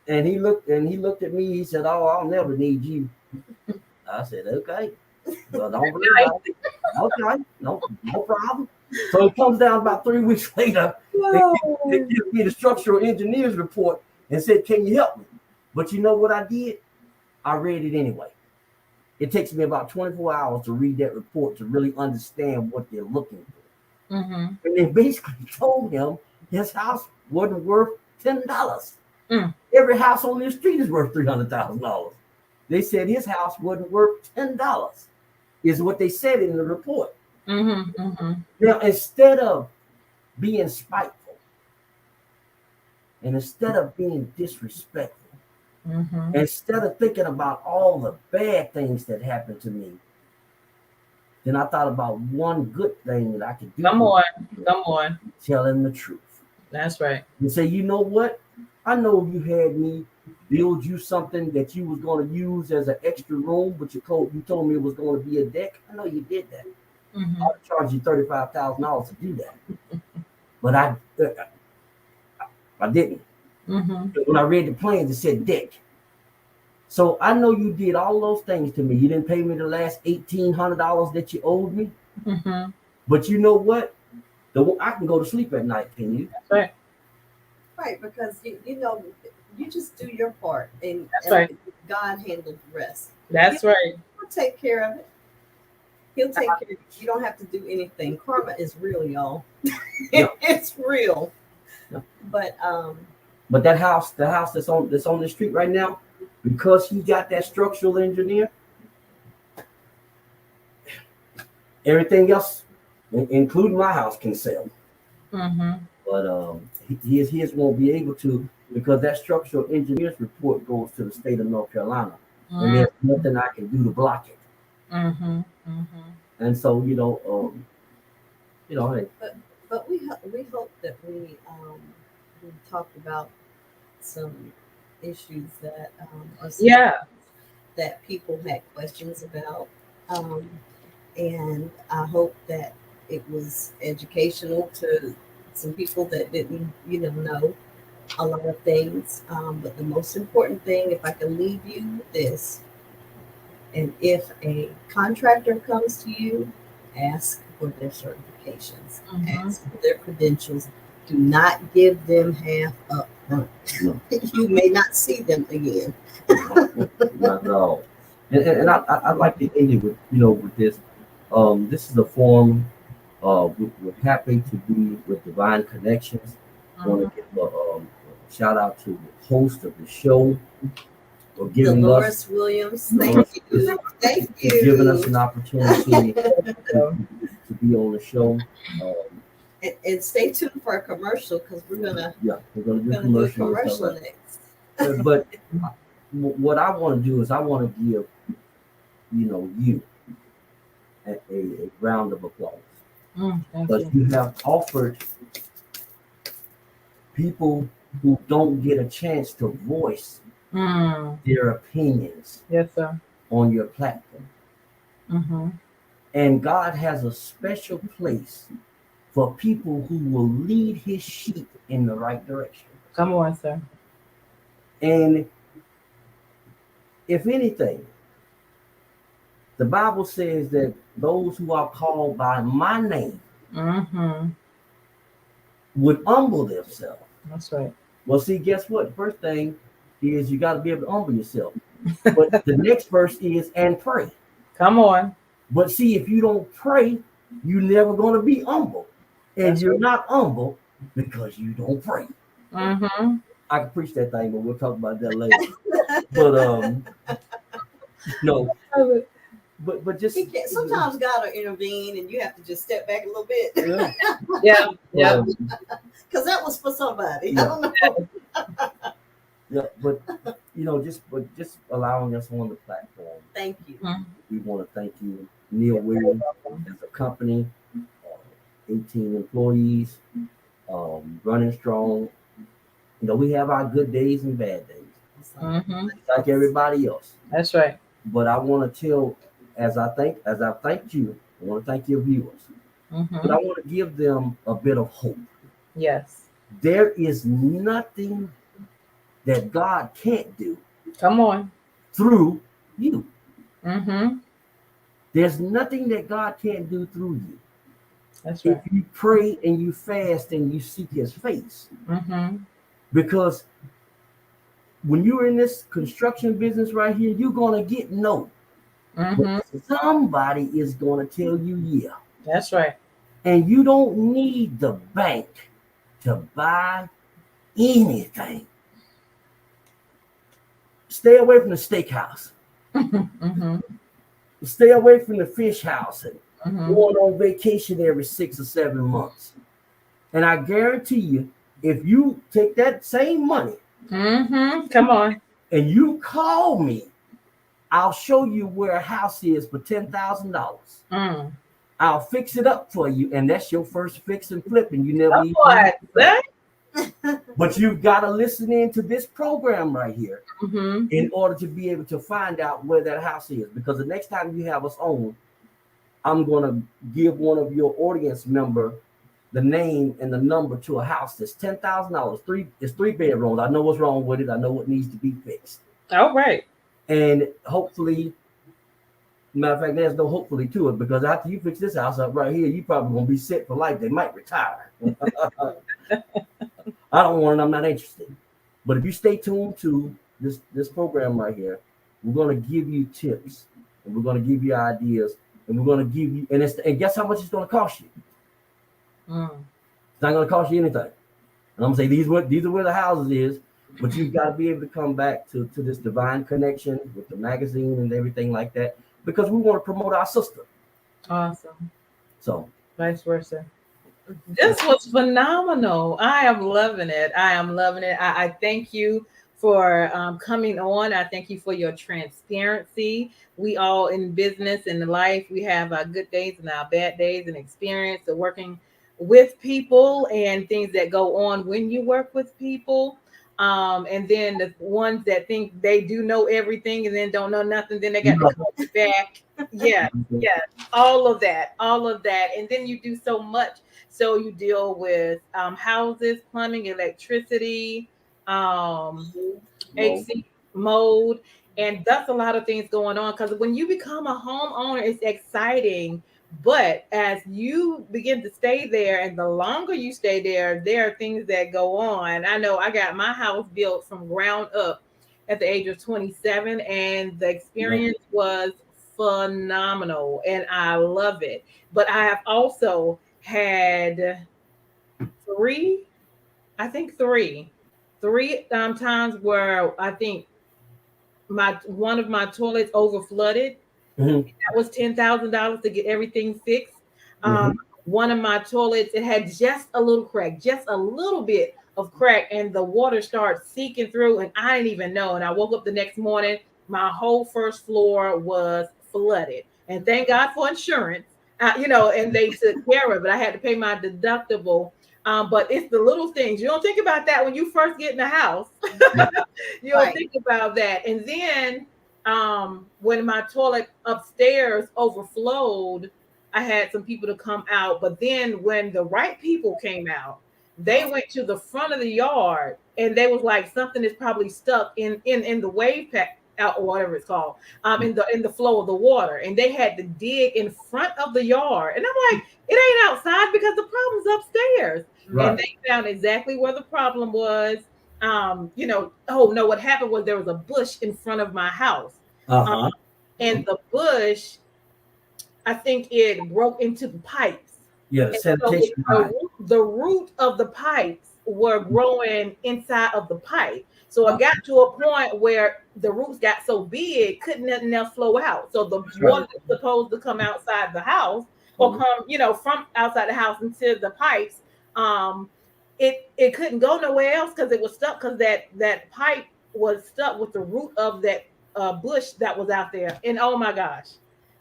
And he looked at me. He said, oh, I'll never need you. I said, okay. Well, don't worry about it. Okay, no problem. So it comes down about 3 weeks later. They give me the structural engineer's report and said, can you help me? But you know what I did? I read it anyway. It takes me about 24 hours to read that report to really understand what they're looking for. And they basically told him his house wasn't worth $10. Every house on this street is worth $300,000. They said his house wasn't worth $10, is what they said in the report. Now, instead of being spiteful and instead of being disrespectful, instead of thinking about all the bad things that happened to me, then I thought about one good thing that I could do. Come on. Tell him the truth. That's right. And say, you know what? I know you had me build you something that you was going to use as an extra room, but you told me it was going to be a deck. I know you did that. I'll charge you $35,000 to do that. But I didn't. When I read the plans, it said deck. So I know you did all those things to me. You didn't pay me the last $1,800 that you owed me. But you know what? I can go to sleep at night, can you? That's right. Right, because you know, you just do your part, and God handled the rest. That's right. He'll take care of it. He'll take care of it. You don't have to do anything. Karma is real, y'all. It's real. But that house, the house that's on the street right now, because he got that structural engineer, everything else, including my house, can sell. But his won't be able to, because that structural engineer's report goes to the state of North Carolina, and there's nothing I can do to block it. And so, hey, But we hope that we talked about some issues that or some that people had questions about, and I hope that it was educational to some people that didn't know a lot of things. But the most important thing, if I can leave you with this, and if a contractor comes to you, ask for their certifications, ask for their credentials. Do not give them half up front. No. You may not see them again. Not at all. And I'd like to end it with, with this. This is a forum. We're happy to be with Divine Connections. I want to give a shout out to the host of the show for giving Dolores Williams, thank you. For giving us an opportunity to be on the show. And stay tuned for a commercial, because we're gonna do a commercial next. But what I want to do is I want to give you a round of applause, because you have offered people who don't get a chance to voice their opinions on your platform. And God has a special place for people who will lead his sheep in the right direction. Come on, sir. And if anything, the Bible says that those who are called by my name would humble themselves. That's right. Well, see, guess what? The first thing is you got to be able to humble yourself. But the next verse is, and pray. Come on. But see, if you don't pray, you're never going to be humble. And That's you're right. not humble because you don't pray. Mm-hmm. I can preach that thing, but we'll talk about that later. But no, but just sometimes God will intervene, and you have to just step back a little bit. Yeah. Because that was for somebody. Yeah. I don't know. Yeah, but just allowing us on the platform. Thank you. We want to thank you, Neal Williams, as a company, 18 employees, running strong. We have our good days and bad days, like everybody else. That's right. But I want to tell, as I thanked you, I want to thank your viewers. But I want to give them a bit of hope. Yes. There is nothing that God can't do. Come on. Through you. There's nothing that God can't do through you. That's right. If you pray and you fast and you seek his face. Because when you're in this construction business right here, you're going to get no. But somebody is going to tell you yeah. That's right. And you don't need the bank to buy anything. Stay away from the steakhouse. Stay away from the fish house and going on vacation every 6 or 7 months. And I guarantee you, if you take that same money, come on, and you call me, I'll show you where a house is for $10,000. I'll fix it up for you, and that's your first fix and flip, and you never even. But you've got to listen in to this program right here in order to be able to find out where that house is. Because the next time you have us on, I'm going to give one of your audience member the name and the number to a house that's $10,000. It's 3 bedrooms. I know what's wrong with it. I know what needs to be fixed. All right. And hopefully, matter of fact, there's no hopefully to it, because after you fix this house up right here, you probably going to be set for life. They might retire. I don't want it. I'm not interested. But if you stay tuned to this program right here, we're going to give you tips, and we're going to give you ideas, and we're going to give you, and guess how much it's going to cost you? It's not going to cost you anything. And I'm going to say these are where the houses is, but you've got to be able to come back to this Divine Connection with the magazine and everything like that, because we want to promote our sister. Awesome. So vice versa. This was phenomenal. I am loving it. I am loving it. I thank you for coming on. I thank you for your transparency. We all in business and life, we have our good days and our bad days and experience of working with people and things that go on when you work with people. And then the ones that think they do know everything and then don't know nothing, then they got to call you back. Yeah, yeah, all of that. And then you do so much, so you deal with houses, plumbing, electricity, Mo. AC, mode, and that's a lot of things going on. Because when you become a homeowner, it's exciting. But as you begin to stay there, and the longer you stay there, there are things that go on. I know I got my house built from ground up at the age of 27, and the experience was phenomenal, and I love it. But I have also had three, I think three times where I think my one of my toilets over flooded. Mhm. That was $10,000 to get everything fixed. Um, Mhm. one of my toilets, it had just a little crack, just a little bit of crack, and the water started seeking through, and I didn't even know. And I woke up the next morning, my whole first floor was flooded. And thank God for insurance, and they took care of it. I had to pay my deductible. But it's the little things. You don't think about that when you first get in the house. You don't Right. think about that. And then when my toilet upstairs overflowed, I had some people to come out. But then when the right people came out, they went to the front of the yard, and they was like, something is probably stuck in the wave pack out, or whatever it's called, in the flow of the water, and they had to dig in front of the yard. And I'm like, it ain't outside because the problem's upstairs. And Right. they found exactly where the problem was. Oh no, what happened was there was a bush in front of my house. Um, Uh-huh. and the bush, I think it broke into the pipes. Yeah, the And so sanitation line. the root of the pipes were growing inside of the pipe. So it Uh, got to a point where the roots got so big, couldn't nothing else flow out. So the that's right. water that's supposed to come outside the house, or Mhm. come, from outside the house into the pipes, um, it couldn't go nowhere else because it was stuck, because that pipe was stuck with the root of that bush that was out there. And oh my gosh,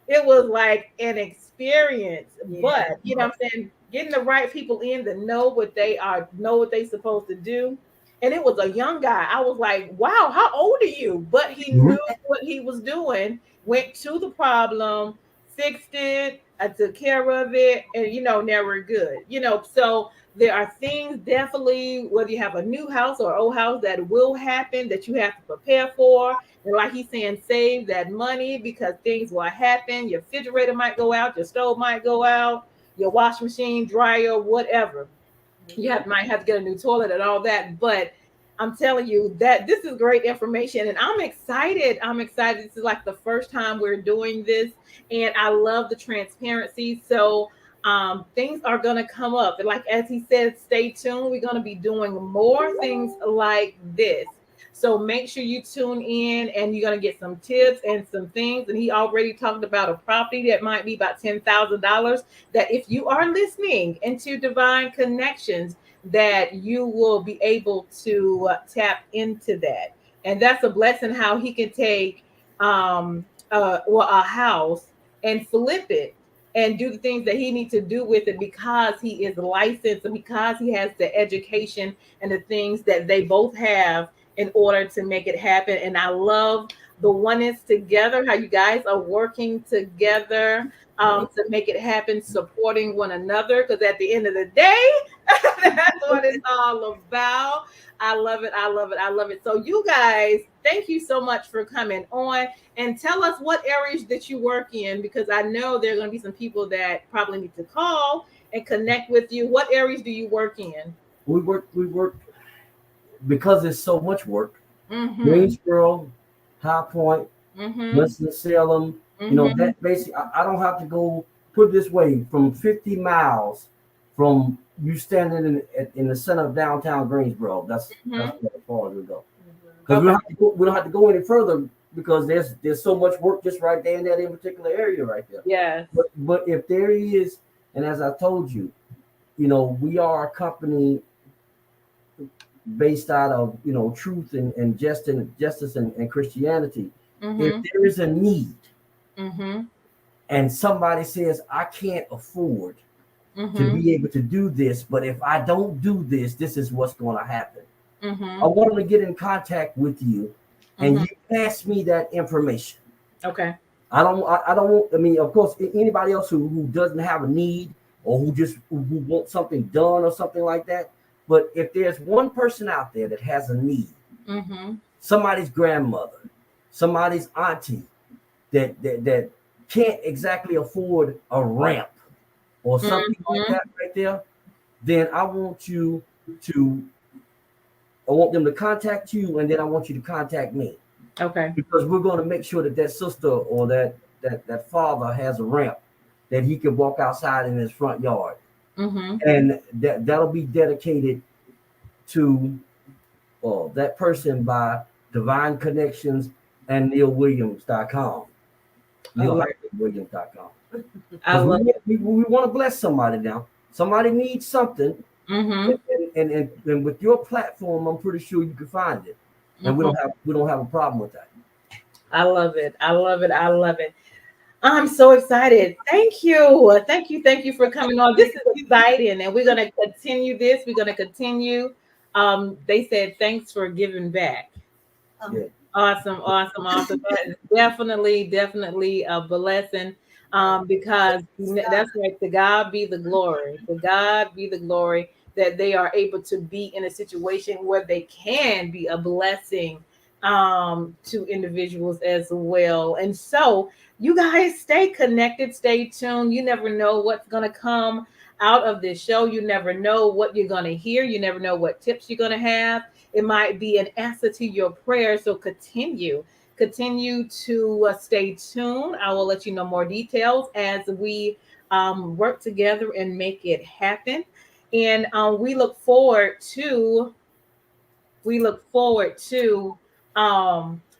it was like an experience. Yeah. But you know what I'm saying, getting the right people in that know what they supposed to do. And it was a young guy. I was like, wow, how old are you? But he Mhm. knew what he was doing, went to the problem, fixed it, I took care of it, and now we're good. So there are things, definitely, whether you have a new house or old house, that will happen that you have to prepare for. And like he's saying, save that money, because things will happen. Your refrigerator might go out, your stove might go out, your washing machine, dryer, whatever. Might have to get a new toilet and all that. But I'm telling you that this is great information, and I'm excited. I'm excited. This is like the first time we're doing this, and I love the transparency. So things are going to come up, and like as he said, stay tuned. We're going to be doing more things like this. So make sure you tune in, and you're going to get some tips and some things. And he already talked about a property that might be about $10,000, that if you are listening into Divine Connections, that you will be able to tap into that. And that's a blessing, how he can take a house and flip it and do the things that he needs to do with it, because he is licensed and because he has the education and the things that they both have in order to make it happen. And I love the oneness together, how you guys are working together to make it happen, supporting one another. Because at the end of the day, that's what it's all about. I love it. I love it. I love it. So, you guys, thank you so much for coming on, and tell us what areas that you work in, because I know there are going to be some people that probably need to call and connect with you. What areas do you work in? We work because there's so much work. Mm-hmm. Greensboro, High Point, Mm-hmm. Winston-Salem. Mm-hmm. That basically, I don't have to go, put it this way, from 50 miles from you standing in the center of downtown Greensboro. That's Mm-hmm. where as far as we go. Because Okay. we don't have to go any further, because there's so much work just right there in particular area right there. Yes. But if there is, and as I told you, we are a company based out of truth and justice and Christianity. If there is a need and somebody says I can't afford to be able to do this, but if I don't do this, this is what's going to happen. I want them to get in contact with you, and you pass me that information. Okay. I don't want. I mean, of course, anybody else who doesn't have a need or who wants something done or something like that. But if there's one person out there that has a need, somebody's grandmother, somebody's auntie that can't exactly afford a ramp or something like that right there, then I want them to contact you, and then I want you to contact me. Okay. Because we're going to make sure that sister or that father has a ramp that he can walk outside in his front yard. And that'll be dedicated to that person by Divine Connections and NealWilliams.com. NealWilliams.com. We want to bless somebody now. Somebody needs something. And with your platform, I'm pretty sure you can find it. And we don't have a problem with that. I love it. I love it. I love it. I'm so excited. Thank you. Thank you for coming on. This is exciting. And we're going to continue this. We're going to continue. They said, thanks for giving back. Yeah. Awesome. That is definitely a blessing. Because that's right. To God be the glory. To God be the glory that they are able to be in a situation where they can be a blessing to individuals as well. And so you guys stay connected, stay tuned. You never know what's going to come out of this show. You never know what you're going to hear. You never know what tips you're going to have. It might be an answer to your prayer. So continue to stay tuned. I will let you know more details as we work together and make it happen. And we look forward to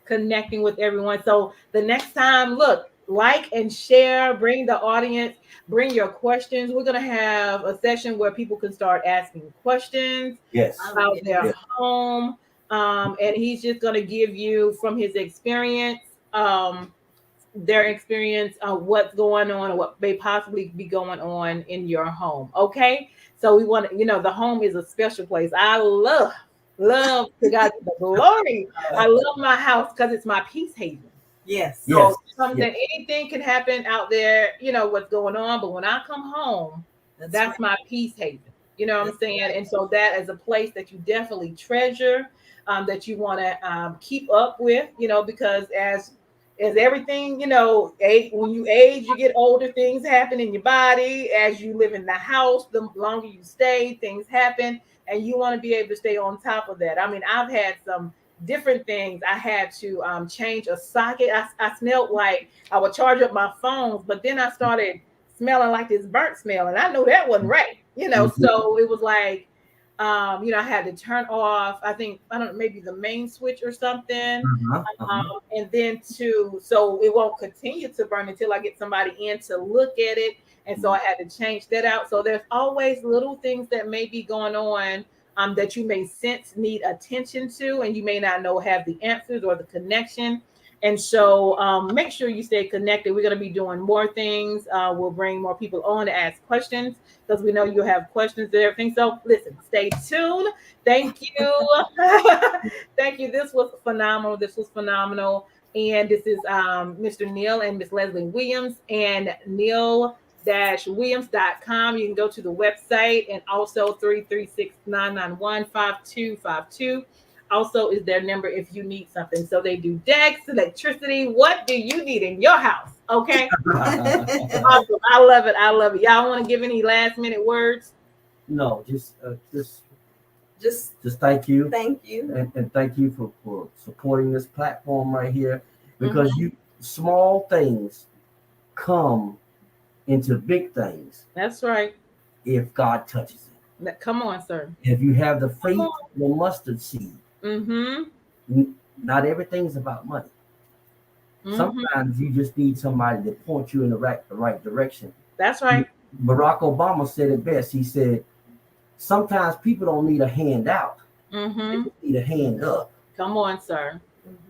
connecting with everyone. So the next time, look, like and share, bring the audience, bring your questions. We're going to have a session where people can start asking questions about their home. And he's just going to give you from his experience, their experience, what's going on or what may possibly be going on in your home. Okay. So we want to, the home is a special place. I love to God the glory. I love my house because it's my peace haven. Yes. So anything can happen out there, what's going on. But when I come home, that's my peace haven. You know what I'm saying? And so that is a place that you definitely treasure, that you want to keep up with, because as everything, when you age, you get older, things happen in your body. As you live in the house, the longer you stay, things happen. And you want to be able to stay on top of that. I mean, I've had some different things. I had to change a socket. I smelled like I would charge up my phones, but then I started smelling like this burnt smell. And I know that wasn't right, so it was like, I had to turn off, I don't know, maybe the main switch or something. And then so it won't continue to burn until I get somebody in to look at it. And so I had to change that out. So there's always little things that may be going on that you may sense need attention to, and you may not know have the answers or the connection. And so make sure you stay connected. We're going to be doing more things. We'll bring more people on to ask questions because we know you have questions and everything. So listen, stay tuned. Thank you. Thank you. This was phenomenal. And this is Mr. Neal and Miss Lesley Williams, and Neal-Williams.com. You can go to the website, and also 336-991-5252. Also is their number if you need something. So they do decks, electricity. What do you need in your house? Okay. Awesome. I love it. Y'all want to give any last minute words? No, just thank you. Thank you. And thank you for supporting this platform right here, because small things come into big things. That's right. If God touches it. Come on, sir. If you have the faith of the mustard seed. Not everything's about money. Sometimes you just need somebody to point you in the right direction. That's right. Barack Obama said it best. He said, sometimes people don't need a hand out. Mm-hmm. They need a hand up. Come on, sir.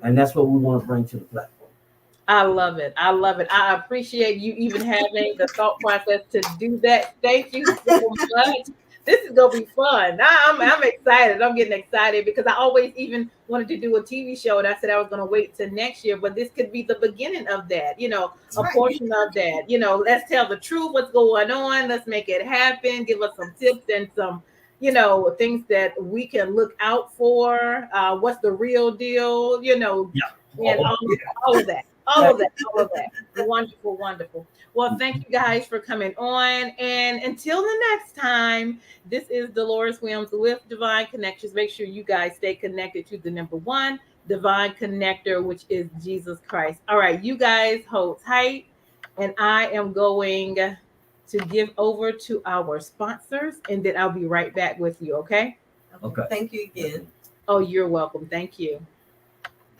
And that's what we want to bring to the platform. I love it. I love it. I appreciate you even having the thought process to do that. Thank you so much. This is gonna be fun. I'm excited. I'm getting excited because I always even wanted to do a TV show, and I said I was gonna wait till next year, but this could be the beginning of that. That's a portion of that. Let's tell the truth. What's going on? Let's make it happen. Give us some tips and some, things that we can look out for. What's the real deal? And all of that. All of that. Wonderful, wonderful. Well, thank you guys for coming on. And until the next time, this is Dolores Williams with Divine Connections. Make sure you guys stay connected to the number one divine connector, which is Jesus Christ. All right, you guys hold tight. And I am going to give over to our sponsors, and then I'll be right back with you, okay? Okay. Thank you again. Oh, you're welcome. Thank you.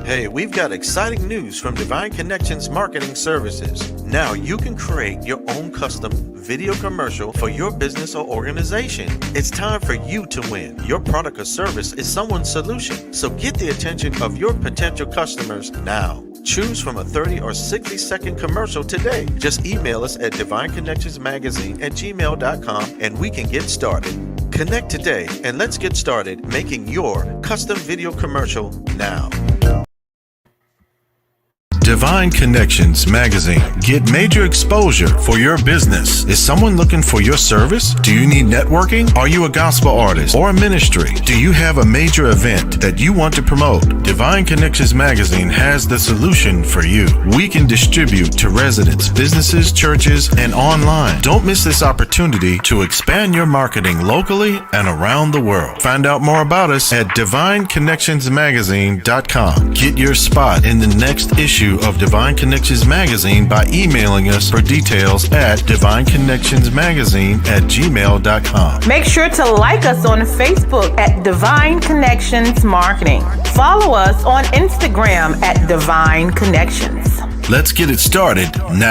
Hey, we've got exciting news from Divine Connections Marketing Services. Now you can create your own custom video commercial for your business or organization. It's time for you to win. Your product or service is someone's solution. So get the attention of your potential customers now. Choose from a 30 or 60-second commercial today. Just email us at divineconnectionsmagazine@gmail.com and we can get started. Connect today and let's get started making your custom video commercial now. Divine Connections Magazine. Get major exposure for your business. Is someone looking for your service? Do you need networking? Are you a gospel artist or a ministry? Do you have a major event that you want to promote? Divine Connections Magazine has the solution for you. We can distribute to residents, businesses, churches, and online. Don't miss this opportunity to expand your marketing locally and around the world. Find out more about us at divineconnectionsmagazine.com. Get your spot in the next issue of Divine Connections Magazine by emailing us for details at divineconnectionsmagazine@gmail.com. Make sure to like us on Facebook at Divine Connections Marketing. Follow us on Instagram at Divine Connections. Let's get it started now.